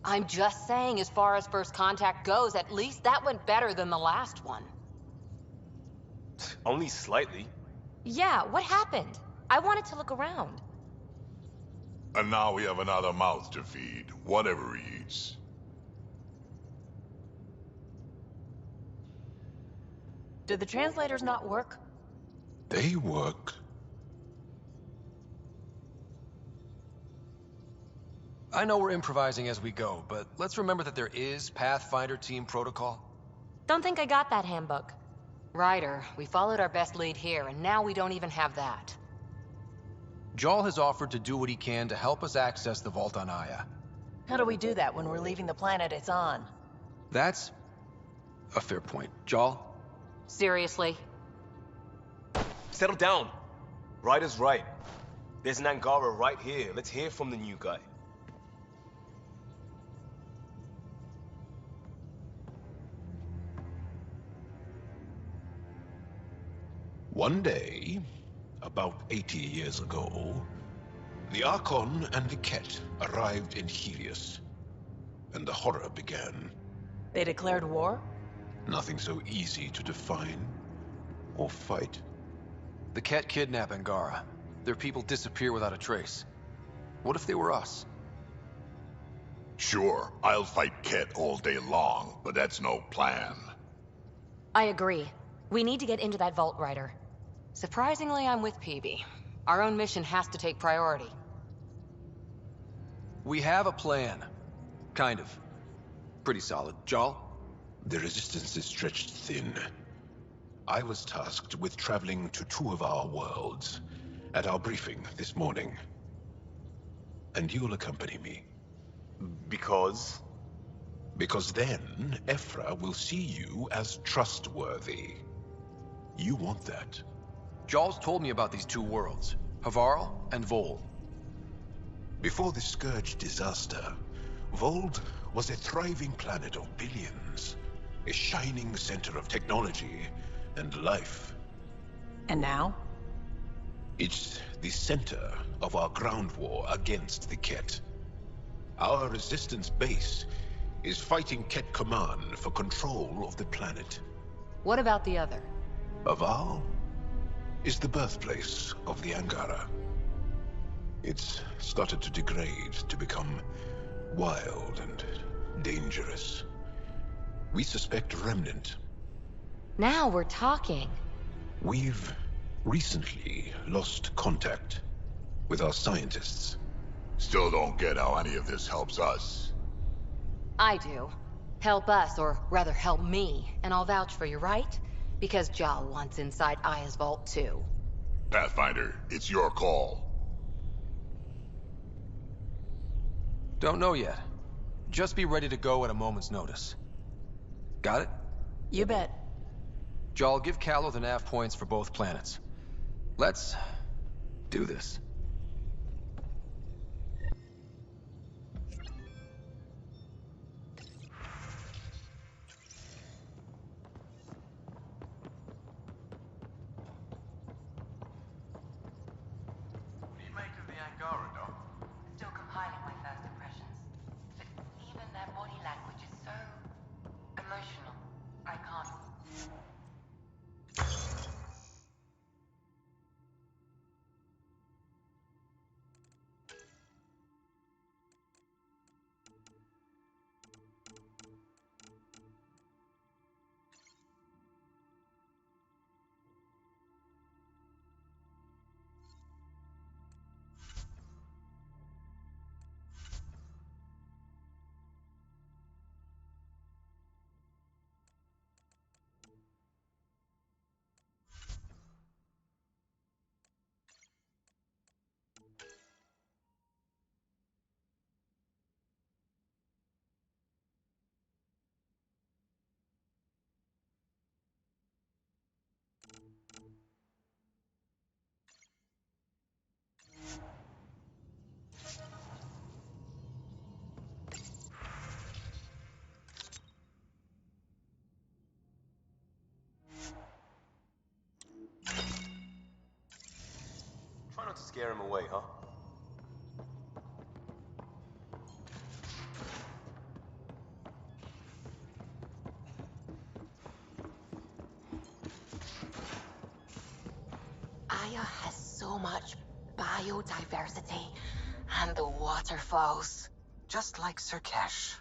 Speaker 11: I'm just saying, as far as first contact goes, at least that went better than the last one.
Speaker 10: Only slightly.
Speaker 17: Yeah, what happened? I wanted to look around.
Speaker 7: And now we have another mouth to feed, whatever he eats.
Speaker 20: Did the translators not work?
Speaker 23: They work.
Speaker 4: I know we're improvising as we go, but let's remember that there is Pathfinder team protocol.
Speaker 17: Don't think I got that handbook.
Speaker 11: Ryder, we followed our best lead here, and now we don't even have that.
Speaker 4: Jal has offered to do what he can to help us access the vault on Aya.
Speaker 20: How do we do that when we're leaving the planet it's on?
Speaker 4: That's a fair point. Jal?
Speaker 11: Seriously?
Speaker 10: Settle down. Ryder's right. There's an Angara right here. Let's hear from the new guy.
Speaker 23: One day, about 80 years ago, the Archon and the Ket arrived in Helios, and the horror began.
Speaker 20: They declared war?
Speaker 23: Nothing so easy to define or fight.
Speaker 4: The Ket kidnap Angara. Their people disappear without a trace. What if they were us?
Speaker 7: Sure, I'll fight Ket all day long, but that's no plan.
Speaker 17: I agree. We need to get into that vault, Ryder.
Speaker 11: Surprisingly, I'm with PB. Our own mission has to take priority.
Speaker 4: We have a plan. Kind of. Pretty solid. Jal?
Speaker 23: The resistance is stretched thin. I was tasked with traveling to two of our worlds at our briefing this morning. And you'll accompany me.
Speaker 10: Because?
Speaker 23: Because then, Ephra will see you as trustworthy. You want that.
Speaker 4: Jal's told me about these two worlds, Havarl and Vold.
Speaker 23: Before the Scourge disaster, Vold was a thriving planet of billions, a shining center of technology and life.
Speaker 20: And now?
Speaker 23: It's the center of our ground war against the Ket. Our resistance base is fighting Ket Command for control of the planet.
Speaker 11: What about the other?
Speaker 23: Aval is the birthplace of the Angara. It's started to degrade, to become wild and dangerous. We suspect Remnant.
Speaker 11: Now we're talking.
Speaker 23: We've recently lost contact with our scientists.
Speaker 7: Still don't get how any of this helps us.
Speaker 11: I do. Help us, or rather help me, and I'll vouch for you, right? Because Jal wants inside Aya's vault too.
Speaker 7: Pathfinder, it's your call.
Speaker 4: Don't know yet. Just be ready to go at a moment's notice. Got it?
Speaker 20: You bet.
Speaker 4: Jal, give Callow the nav points for both planets. Let's do this.
Speaker 18: What do you make of the Angara, Doc?
Speaker 6: Still compiling my first impressions. But even their body language is so emotional. I can't.
Speaker 10: Try not to scare him away, huh?
Speaker 17: Aya has so much biodiversity and the waterfalls.
Speaker 18: Just like Sirkesh.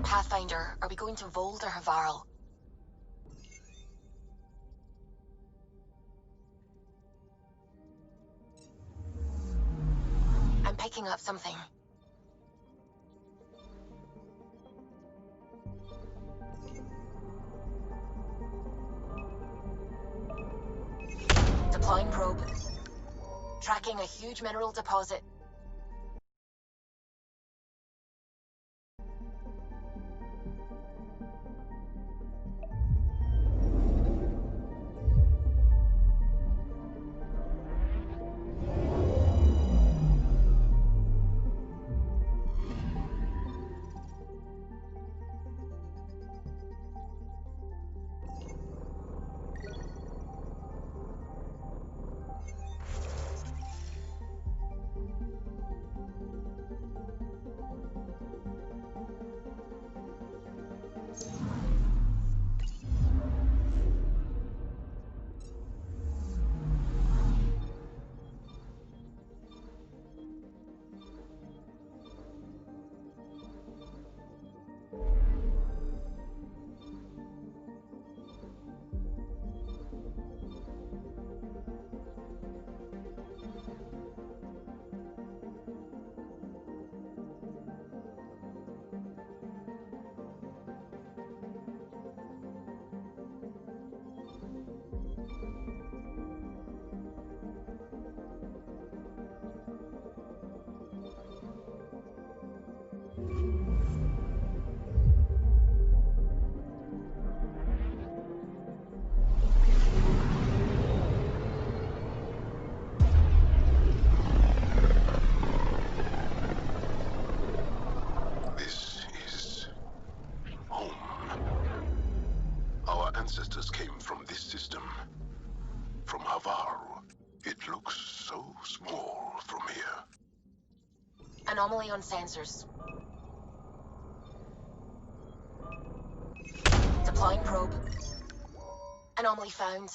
Speaker 17: Pathfinder, are we going to Vold or Havarl? I'm picking up something. Deploying probe. Tracking a huge mineral deposit. Anomaly on sensors. Deploying probe. Anomaly found.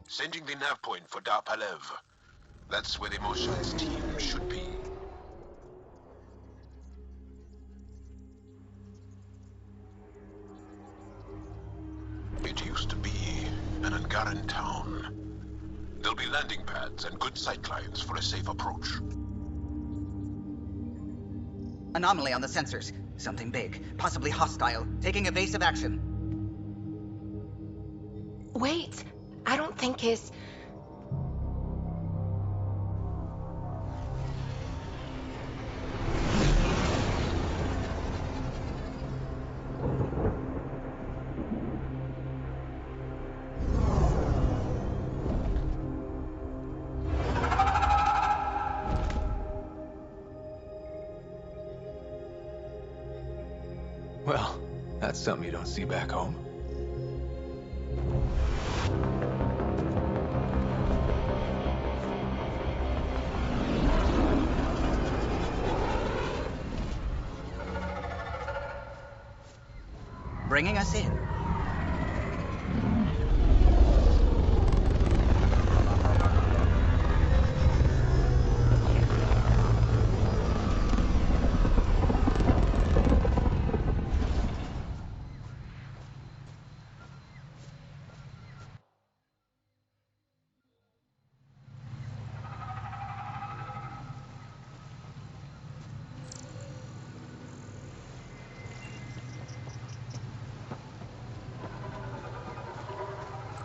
Speaker 23: Sending the nav point for Dar Palev. That's where the Mosha's team should be. It used to be an Angaran town. There'll be landing pads and good sight lines for a safe approach.
Speaker 5: Anomaly on the sensors. Something big, possibly hostile, taking evasive action.
Speaker 17: Wait, I don't think his...
Speaker 4: Well, that's something you don't see back home.
Speaker 5: Bringing us in.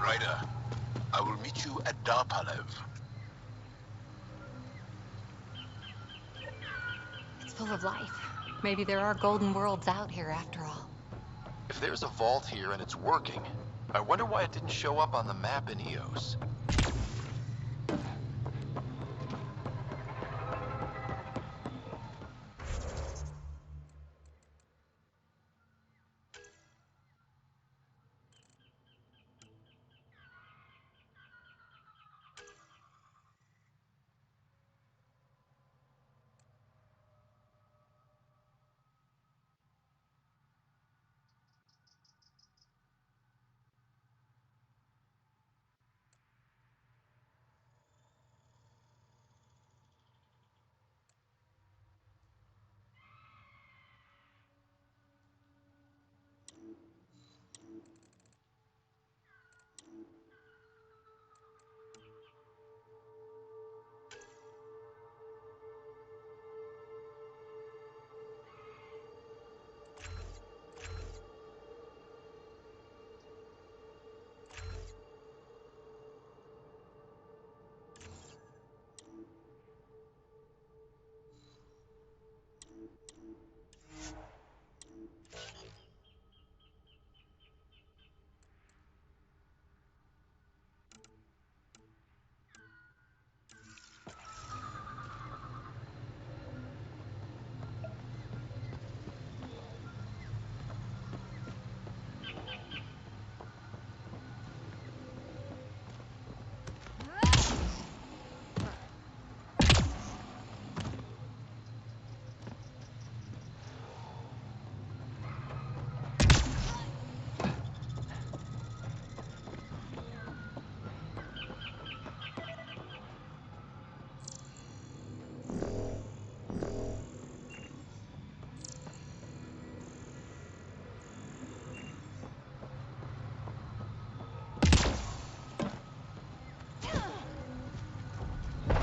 Speaker 23: Ryder, I will meet you at Dar Palev.
Speaker 11: It's full of life. Maybe there are golden worlds out here after all.
Speaker 14: If there's a vault here and it's working, I wonder why it didn't show up on the map in EOS.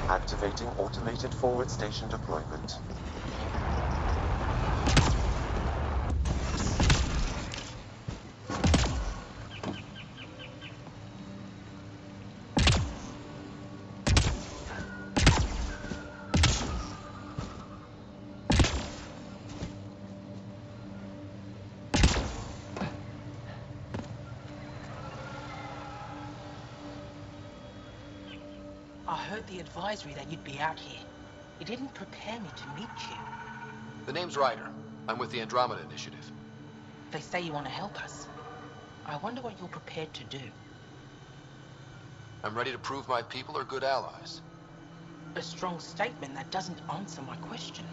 Speaker 9: Activating automated forward station deployment.
Speaker 13: I heard the advisory that you'd be out here. It didn't prepare me to meet you.
Speaker 14: The name's Ryder. I'm with the Andromeda Initiative.
Speaker 13: They say you want to help us. I wonder what you're prepared to do.
Speaker 14: I'm ready to prove my people are good allies.
Speaker 13: A strong statement that doesn't answer my question.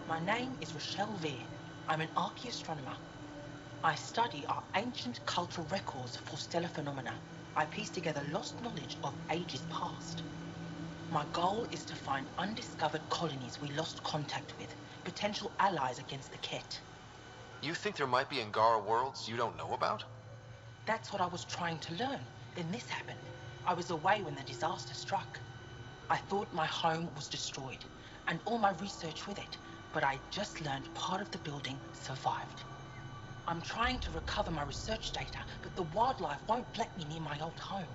Speaker 13: My name is Rochelle Veer. I'm an archaeoastronomer. I study our ancient cultural records for stellar phenomena. I piece together lost knowledge of ages past. My goal is to find undiscovered colonies we lost contact with, potential allies against the Ket.
Speaker 14: You think there might be Angara worlds you don't know about?
Speaker 13: That's what I was trying to learn. Then this happened. I was away when the disaster struck. I thought my home was destroyed, and all my research with it, but I just learned part of the building survived. I'm trying to recover my research data, but the wildlife won't let me near my old home.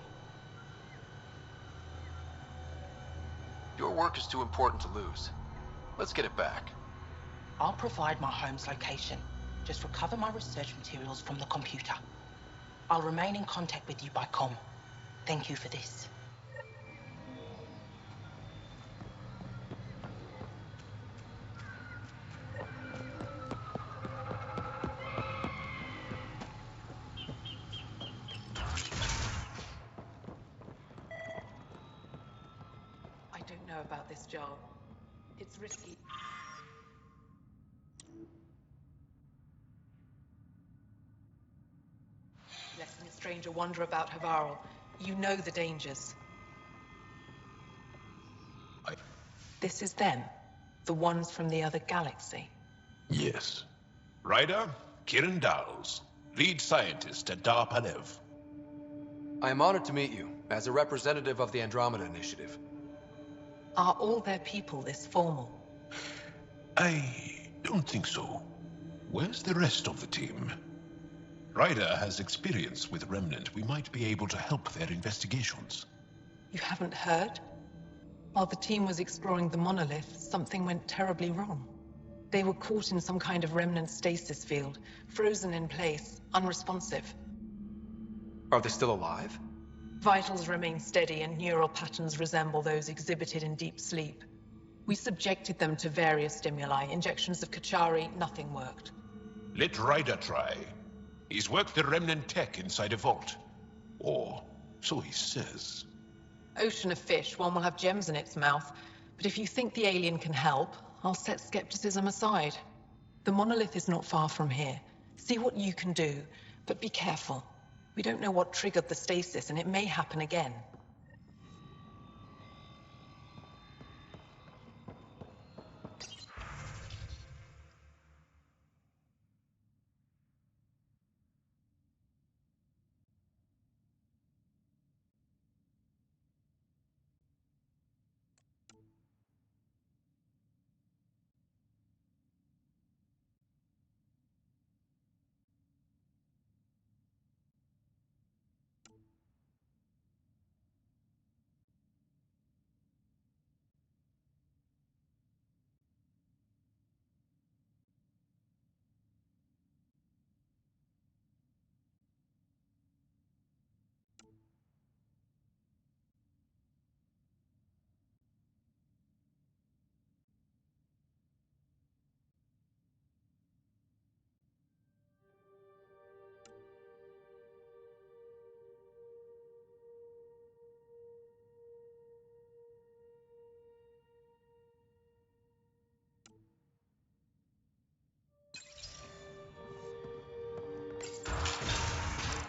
Speaker 14: Your work is too important to lose. Let's get it back.
Speaker 13: I'll provide my home's location. Just recover my research materials from the computer. I'll remain in contact with you by comm. Thank you for this.
Speaker 8: I don't know about this job. It's risky. Letting a stranger wander about Havarl. You know the dangers. This is them. The ones from the other galaxy.
Speaker 23: Yes. Ryder, Kiran Dowles, lead scientist at Darpanev.
Speaker 4: I am honored to meet you, as a representative of the Andromeda Initiative.
Speaker 8: Are all their people this formal?
Speaker 23: I don't think so. Where's the rest of the team? Ryder has experience with Remnant. We might be able to help their investigations.
Speaker 8: You haven't heard? While the team was exploring the monolith, something went terribly wrong. They were caught in some kind of remnant stasis field, frozen in place, unresponsive.
Speaker 4: Are they still alive?
Speaker 8: Vitals remain steady and neural patterns resemble those exhibited in deep sleep. We subjected them to various stimuli, injections of Kachari, nothing worked.
Speaker 23: Let Ryder try. He's worked the Remnant tech inside a vault. Or so he says.
Speaker 8: Ocean of fish, one will have gems in its mouth. But if you think the alien can help, I'll set skepticism aside. The monolith is not far from here. See what you can do, but be careful. We don't know what triggered the stasis, and it may happen again.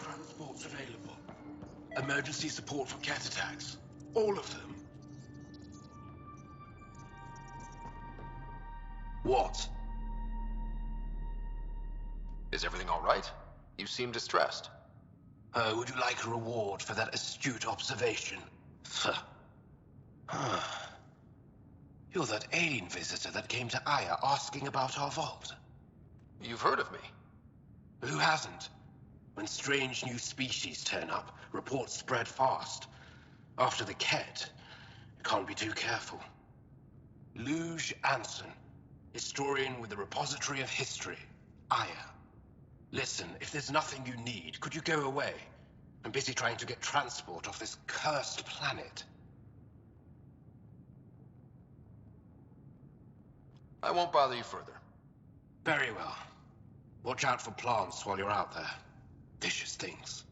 Speaker 15: Transports available. Emergency support for cat attacks. All of them.
Speaker 14: What? Is everything all right? You seem distressed.
Speaker 15: Would you like a reward for that astute observation? You're that alien visitor that came to Aya asking about our vault.
Speaker 14: You've heard of me.
Speaker 15: Who hasn't? When strange new species turn up, reports spread fast. After the Ket, you can't be too careful. Luge Anson, historian with the Repository of History, Aya. Listen, if there's nothing you need, could you go away? I'm busy trying to get transport off this cursed planet.
Speaker 14: I won't bother you further.
Speaker 15: Very well. Watch out for plants while you're out there. Vicious things.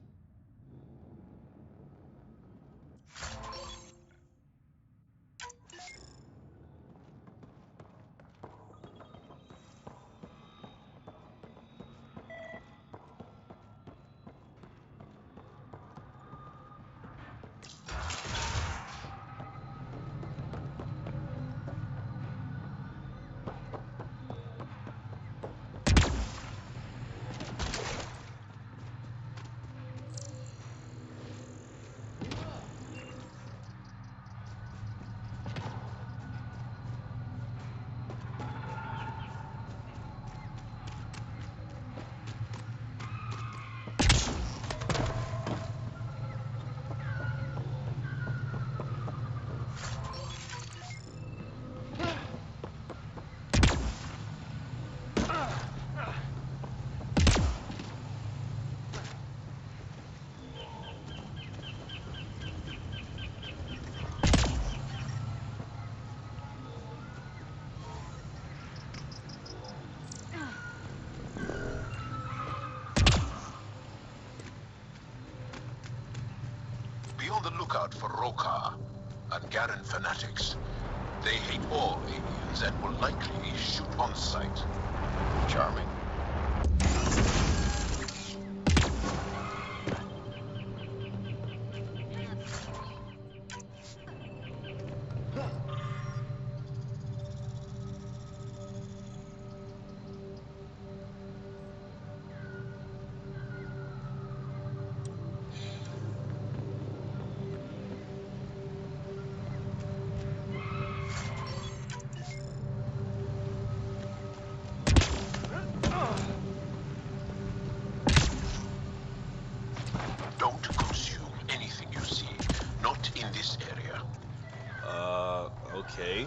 Speaker 7: Be on the lookout for Rokar and Garen fanatics. They hate all aliens and will likely shoot on sight.
Speaker 14: Charming.
Speaker 7: Don't consume anything you see. Not in this area.
Speaker 10: Okay.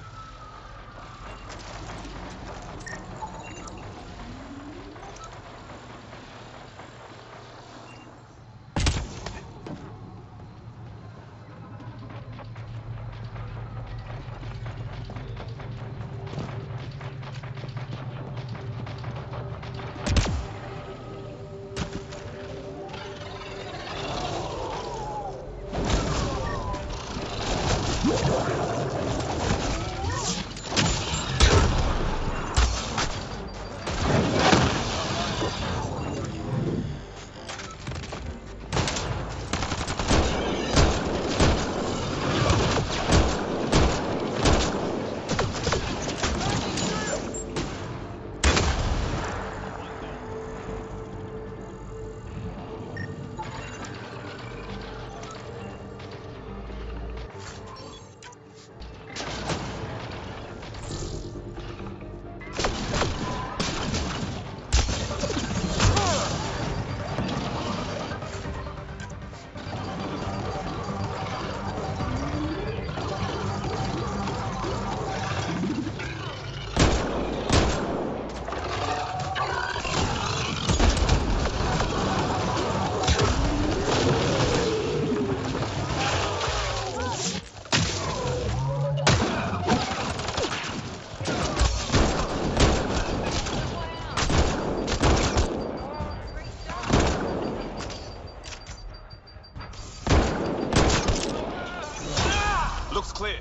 Speaker 10: Looks clear.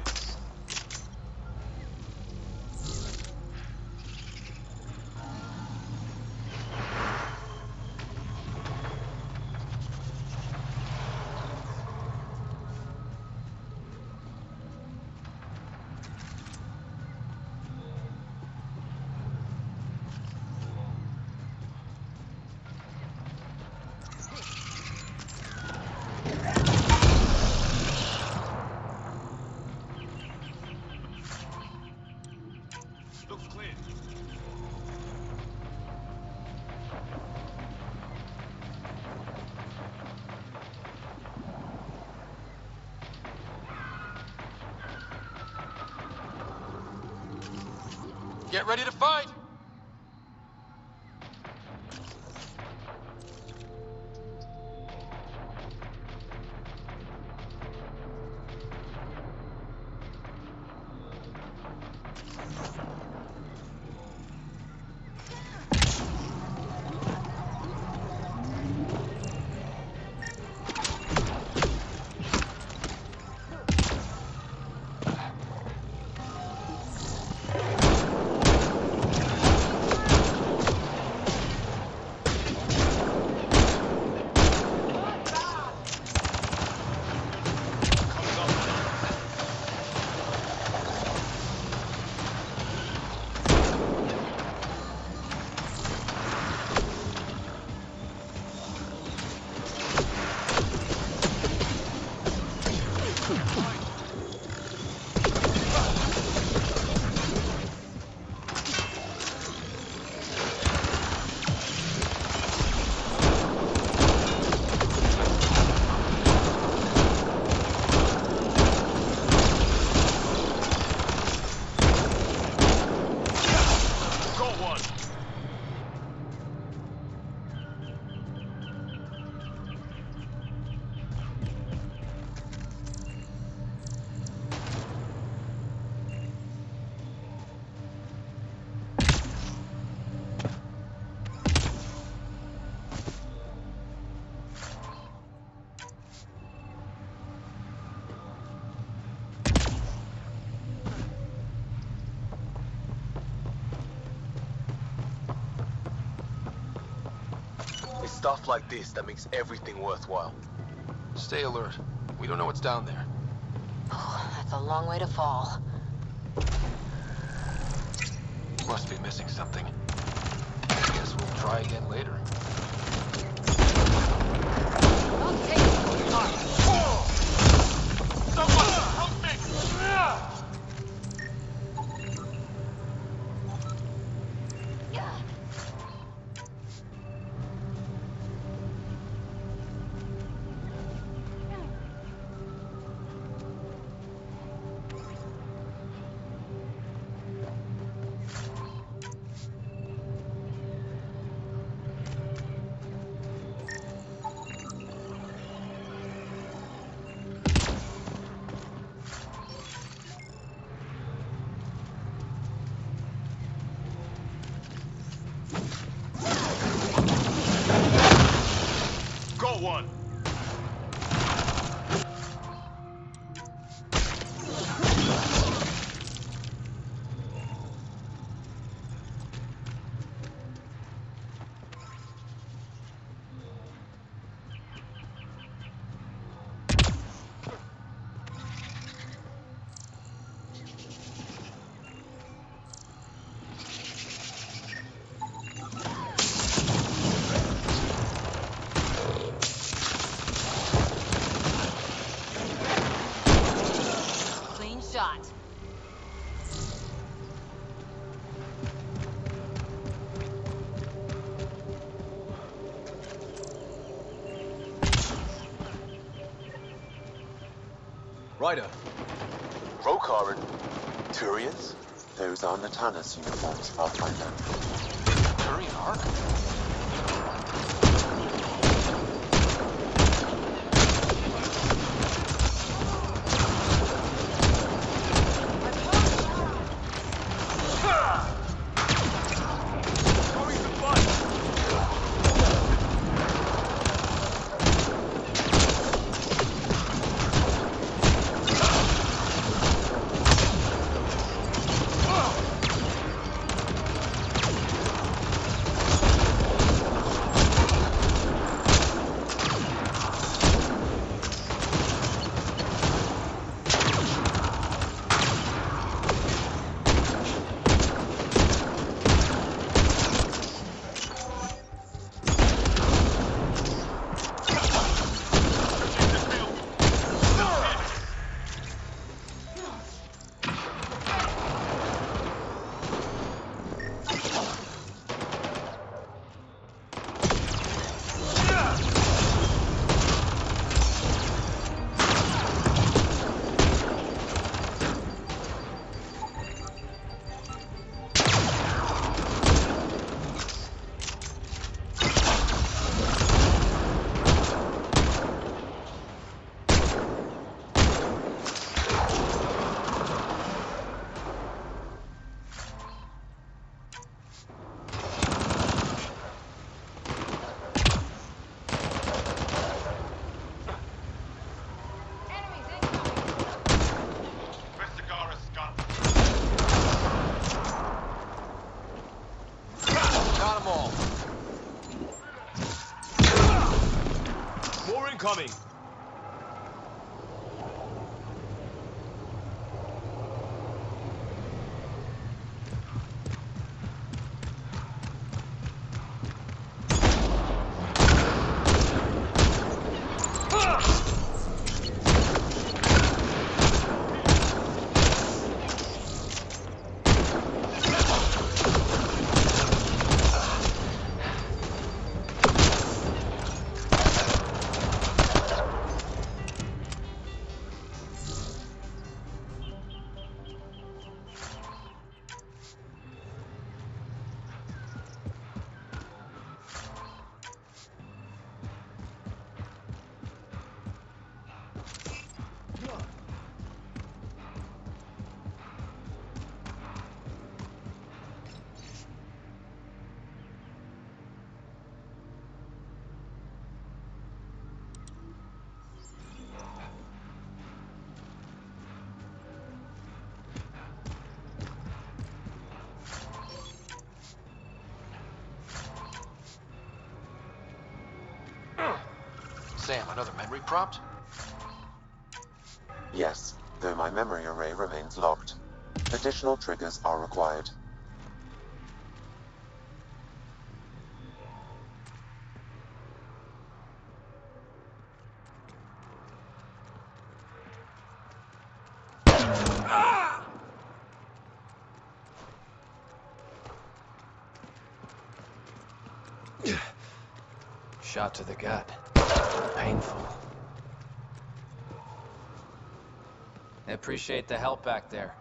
Speaker 18: Get ready to fight!
Speaker 10: It's stuff like this that makes everything worthwhile.
Speaker 4: Stay alert. We don't know what's down there.
Speaker 17: Oh, that's a long way to fall.
Speaker 4: Must be missing something. Guess we'll try again later.
Speaker 17: I'll take it apart.
Speaker 18: Someone help me! Go one!
Speaker 17: Clean shot.
Speaker 10: Ryder. Rokar and Turians?
Speaker 9: Those are Natanus uniforms, Pathfinder.
Speaker 4: Turian Ark?
Speaker 10: coming!
Speaker 14: Sam, another memory prompt?
Speaker 9: Yes, though my memory array remains locked. Additional triggers are required.
Speaker 4: Shot to the gut. Painful. I appreciate the help back there.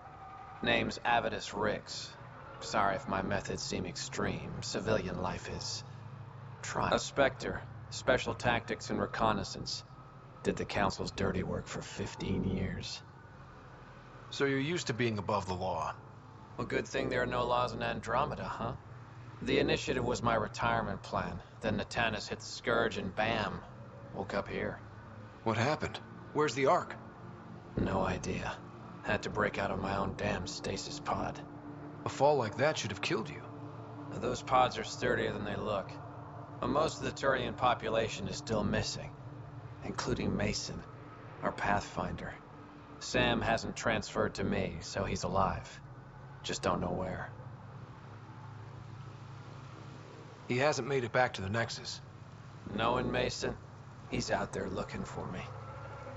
Speaker 4: Name's Avidus Rix. Sorry if my methods seem extreme. Civilian life is trying. A Spectre. Special tactics and reconnaissance. Did the Council's dirty work for 15 years.
Speaker 16: So you're used to being above the law.
Speaker 4: Well, good thing there are no laws in Andromeda, huh? The initiative was my retirement plan. Then Natanus hit the Scourge and bam, woke up here.
Speaker 16: What happened? Where's the Ark?
Speaker 4: No idea. Had to break out of my own damn stasis pod.
Speaker 16: A fall like that should have killed you.
Speaker 4: Those pods are sturdier than they look. But most of the Turian population is still missing, including Mason, our Pathfinder. Sam hasn't transferred to me, so he's alive. Just don't know where.
Speaker 16: He hasn't made it back to the Nexus.
Speaker 4: Knowing Mason, he's out there looking for me.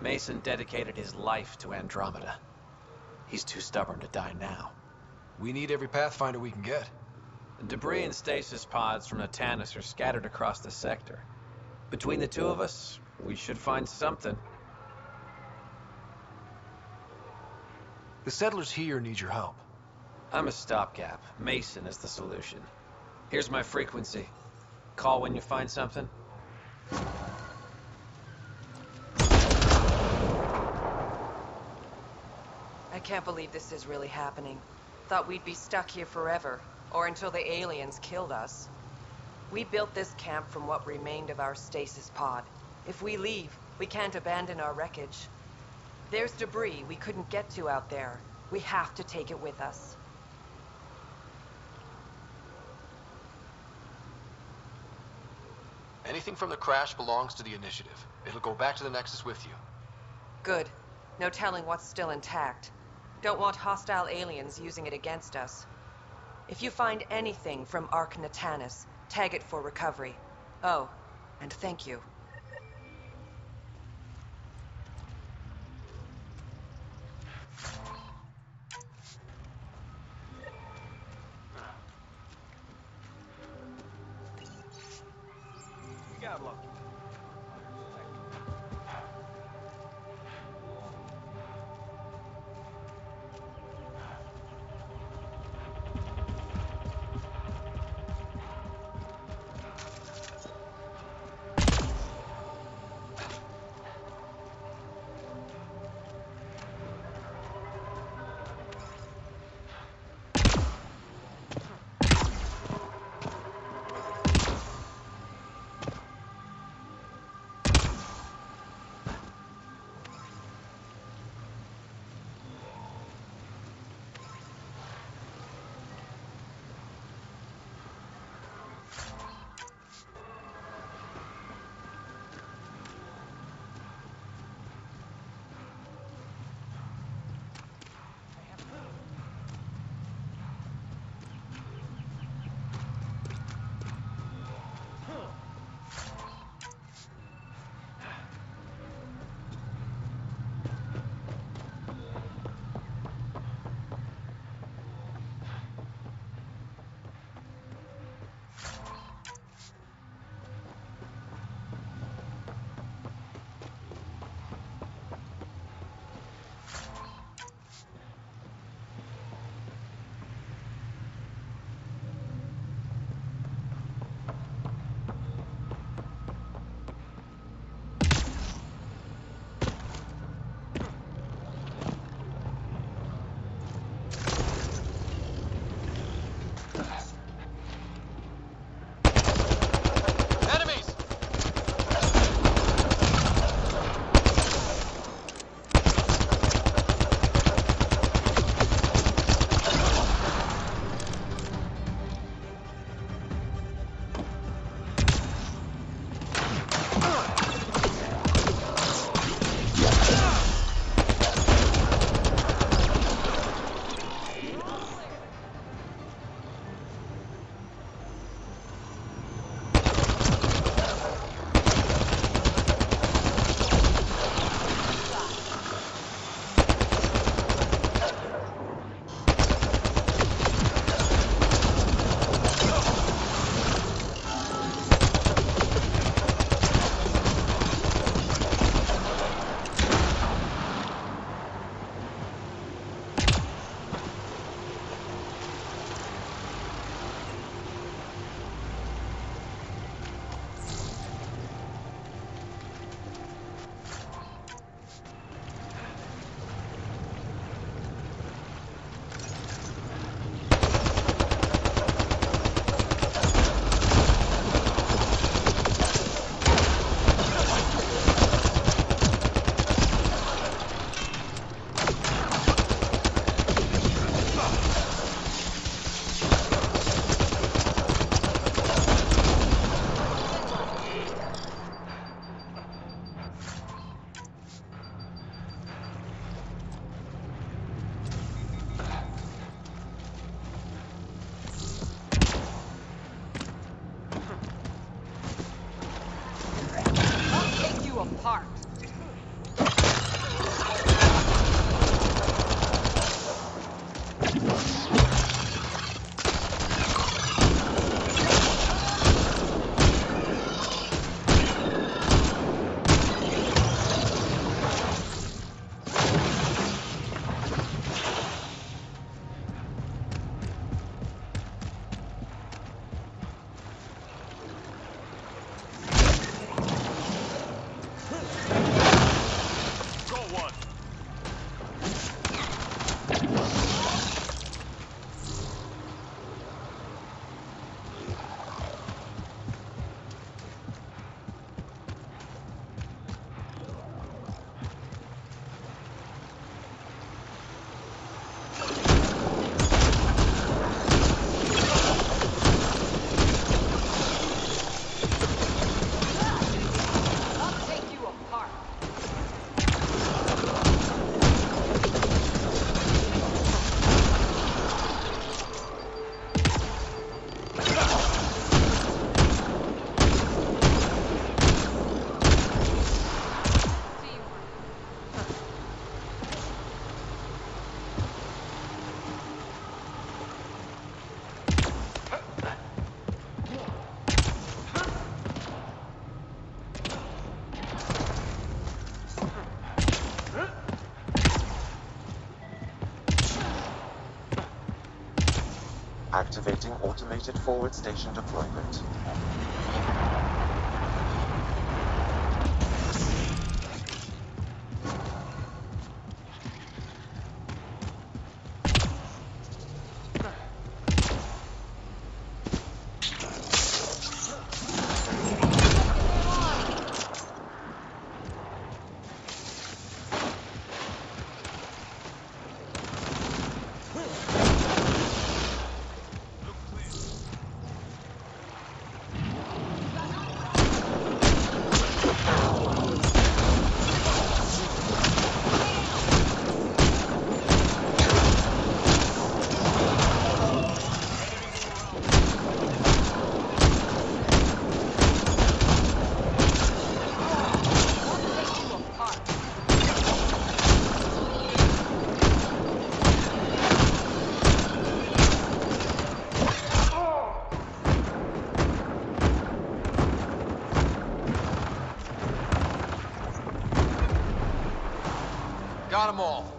Speaker 4: Mason dedicated his life to Andromeda. He's too stubborn to die now.
Speaker 16: We need every Pathfinder we can get.
Speaker 4: The debris and stasis pods from Natanus are scattered across the sector. Between the two of us, we should find something.
Speaker 16: The settlers here need your help.
Speaker 4: I'm a stopgap. Mason is the solution. Here's my frequency. Call when you find something.
Speaker 19: I can't believe this is really happening. Thought we'd be stuck here forever, or until the aliens killed us. We built this camp from what remained of our stasis pod. If we leave, we can't abandon our wreckage. There's debris we couldn't get to out there. We have to take it with us.
Speaker 14: Anything from the crash belongs to the Initiative. It'll go back to the Nexus with you.
Speaker 19: Good. No telling what's still intact. Don't want hostile aliens using it against us. If you find anything from Ark Natanus, tag it for recovery. Oh, and thank you.
Speaker 10: We got lucky.
Speaker 9: Activating automated forward station deployment.
Speaker 18: Got them all.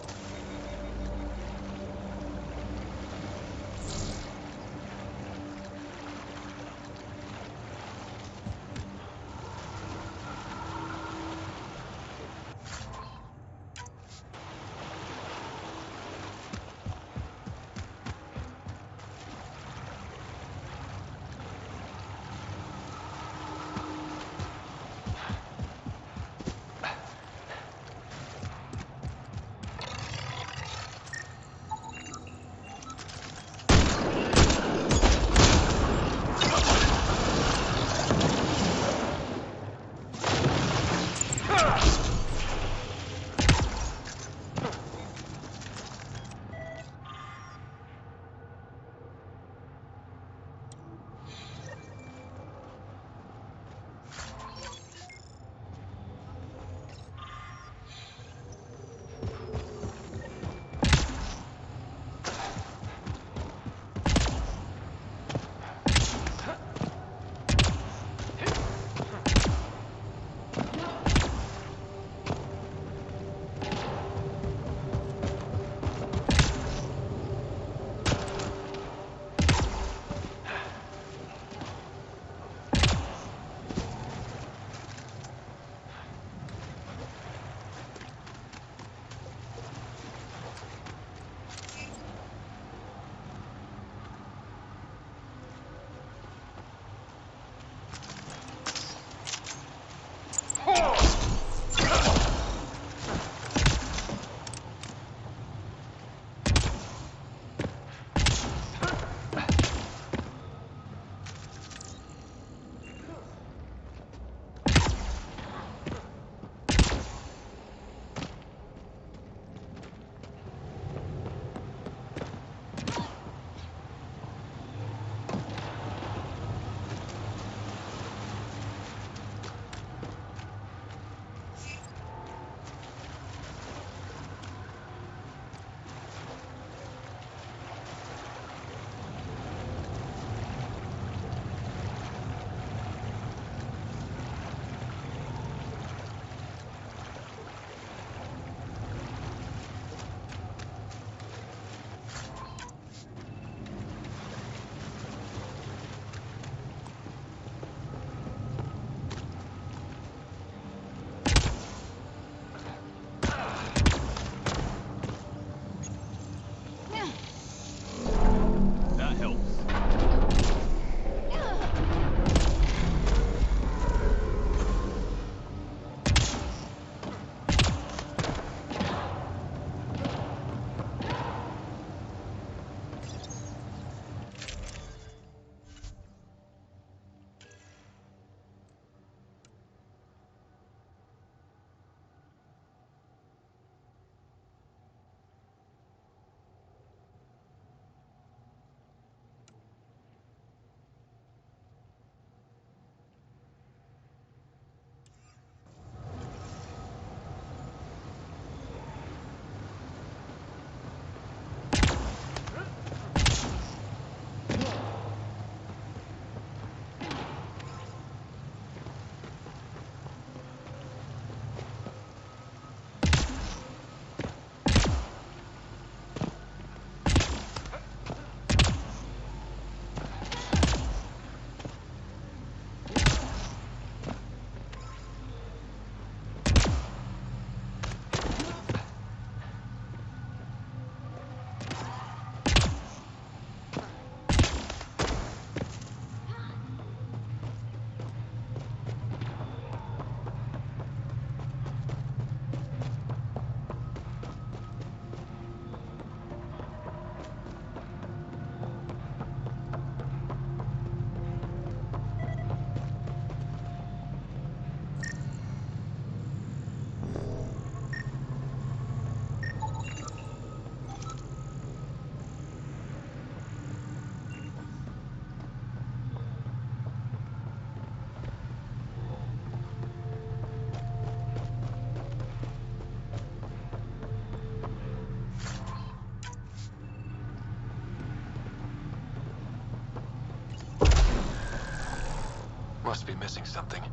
Speaker 14: Must be missing something.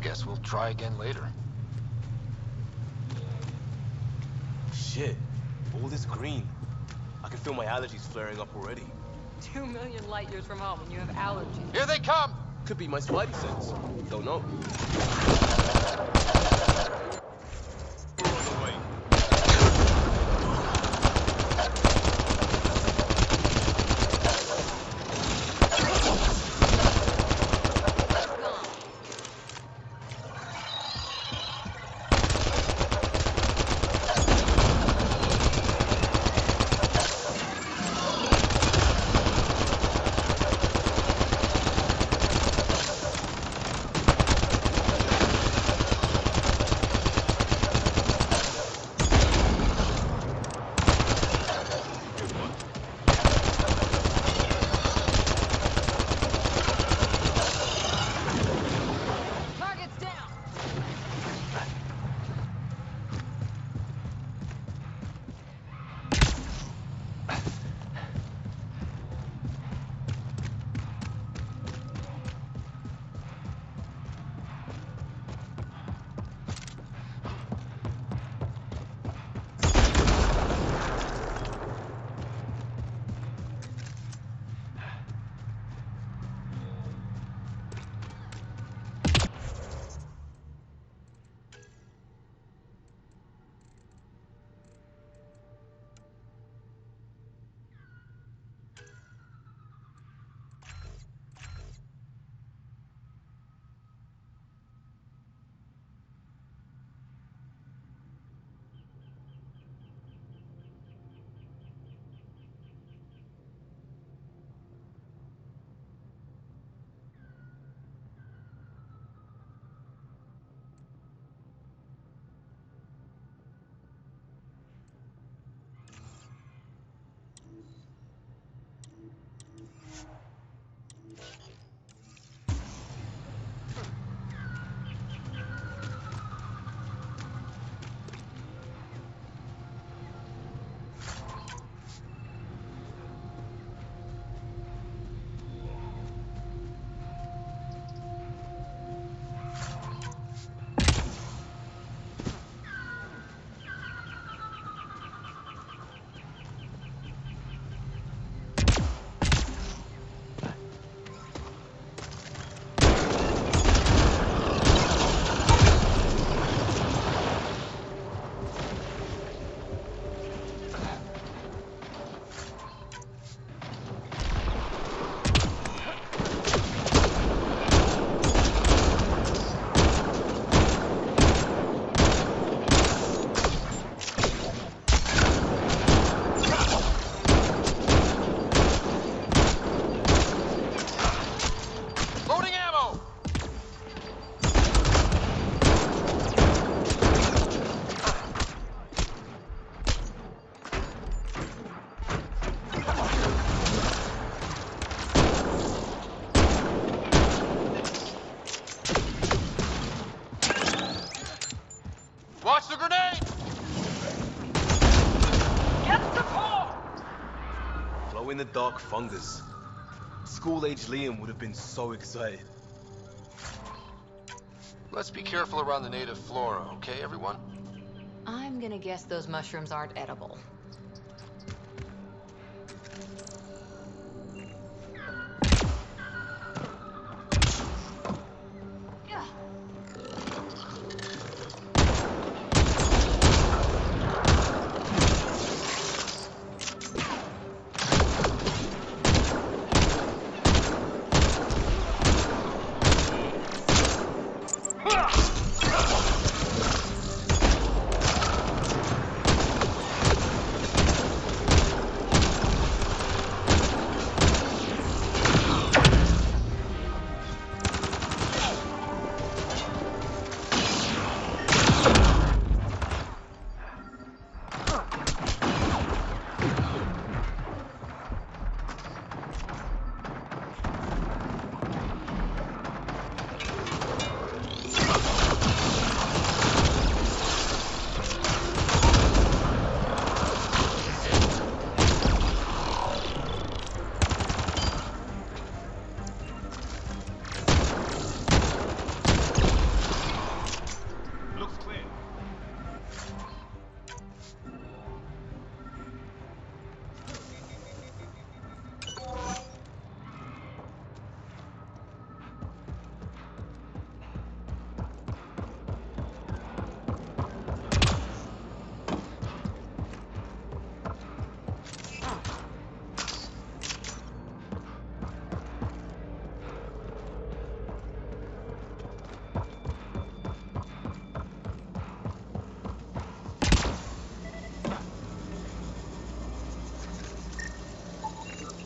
Speaker 14: Guess we'll try again later.
Speaker 10: Shit, all this green. I can feel my allergies flaring up already.
Speaker 11: 2 million light years from home and you have allergies.
Speaker 14: Here they come!
Speaker 10: Could be my spidey sense. Don't know.
Speaker 18: Watch the grenade! Get support!
Speaker 10: Glow in the dark fungus. School-age Liam would have been so excited.
Speaker 14: Let's be careful around the native flora, okay, everyone?
Speaker 11: I'm gonna guess those mushrooms aren't edible.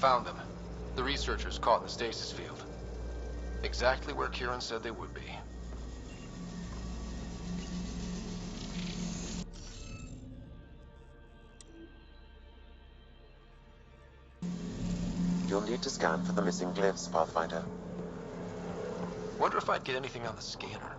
Speaker 14: Found them. The researchers caught in the stasis field. Exactly where Kieran said they would be.
Speaker 9: You'll need to scan for the missing glyphs, Pathfinder.
Speaker 14: Wonder if I'd get anything on the scanner.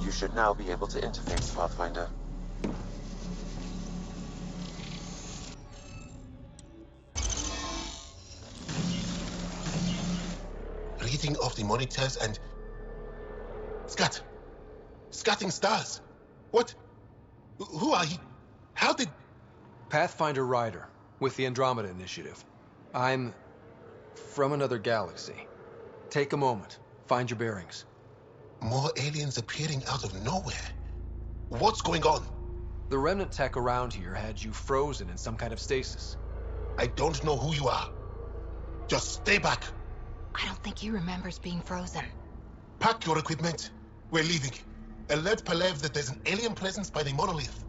Speaker 9: You should now be able to interface, Pathfinder.
Speaker 15: Reading of the monitors and... Scatting stars! What? Who are you? How did...
Speaker 16: Pathfinder Ryder, with the Andromeda Initiative. I'm... from another galaxy. Take a moment. Find your bearings.
Speaker 15: More aliens appearing out of nowhere. What's going on?
Speaker 16: The remnant tech around here had you frozen in some kind of stasis.
Speaker 15: I don't know who you are. Just stay back.
Speaker 17: I don't think he remembers being frozen.
Speaker 15: Pack your equipment. We're leaving. Alert Palev that there's an alien presence by the monolith.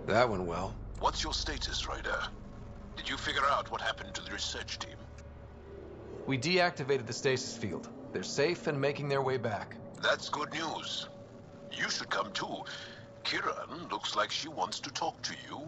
Speaker 16: That went well.
Speaker 7: What's your status, Ryder? Did you figure out what happened to the research team?
Speaker 16: We deactivated the stasis field. They're safe and making their way back.
Speaker 7: That's good news. You should come too. Kieran looks like she wants to talk to you.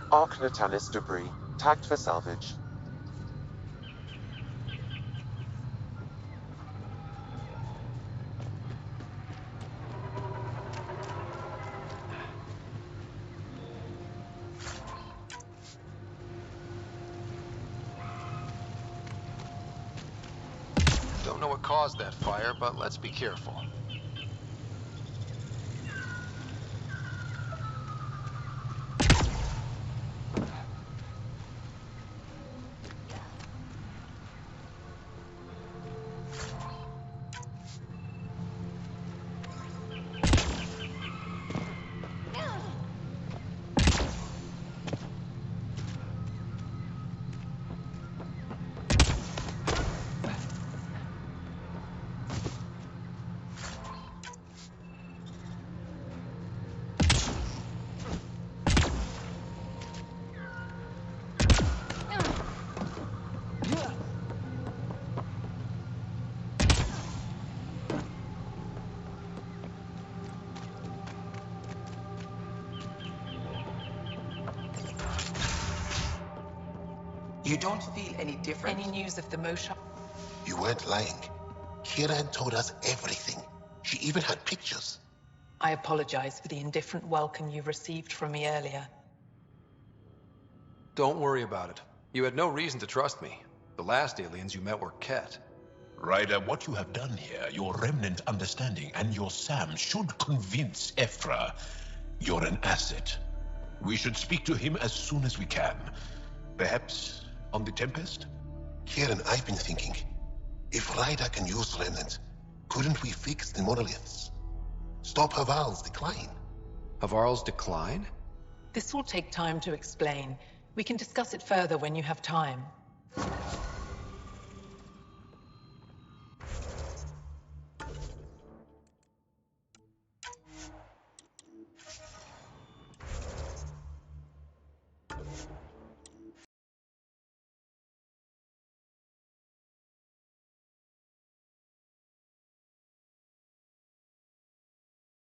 Speaker 9: Arc Natanis debris, tagged for salvage.
Speaker 14: Don't know what caused that fire, but let's be careful.
Speaker 13: You don't feel any different?
Speaker 8: Any news of the Mosha?
Speaker 7: You weren't lying. Kiran told us everything. She even had pictures.
Speaker 8: I apologize for the indifferent welcome you received from me earlier.
Speaker 16: Don't worry about it. You had no reason to trust me. The last aliens you met were Ket.
Speaker 23: Ryder, what you have done here, your remnant understanding and your SAM should convince Ephra you're an asset. We should speak to him as soon as we can. Perhaps on the Tempest?
Speaker 7: Kieran, I've been thinking. If Ryder can use remnants, couldn't we fix the monoliths? Stop Haval's decline?
Speaker 16: Havarl's decline?
Speaker 8: This will take time to explain. We can discuss it further when you have time.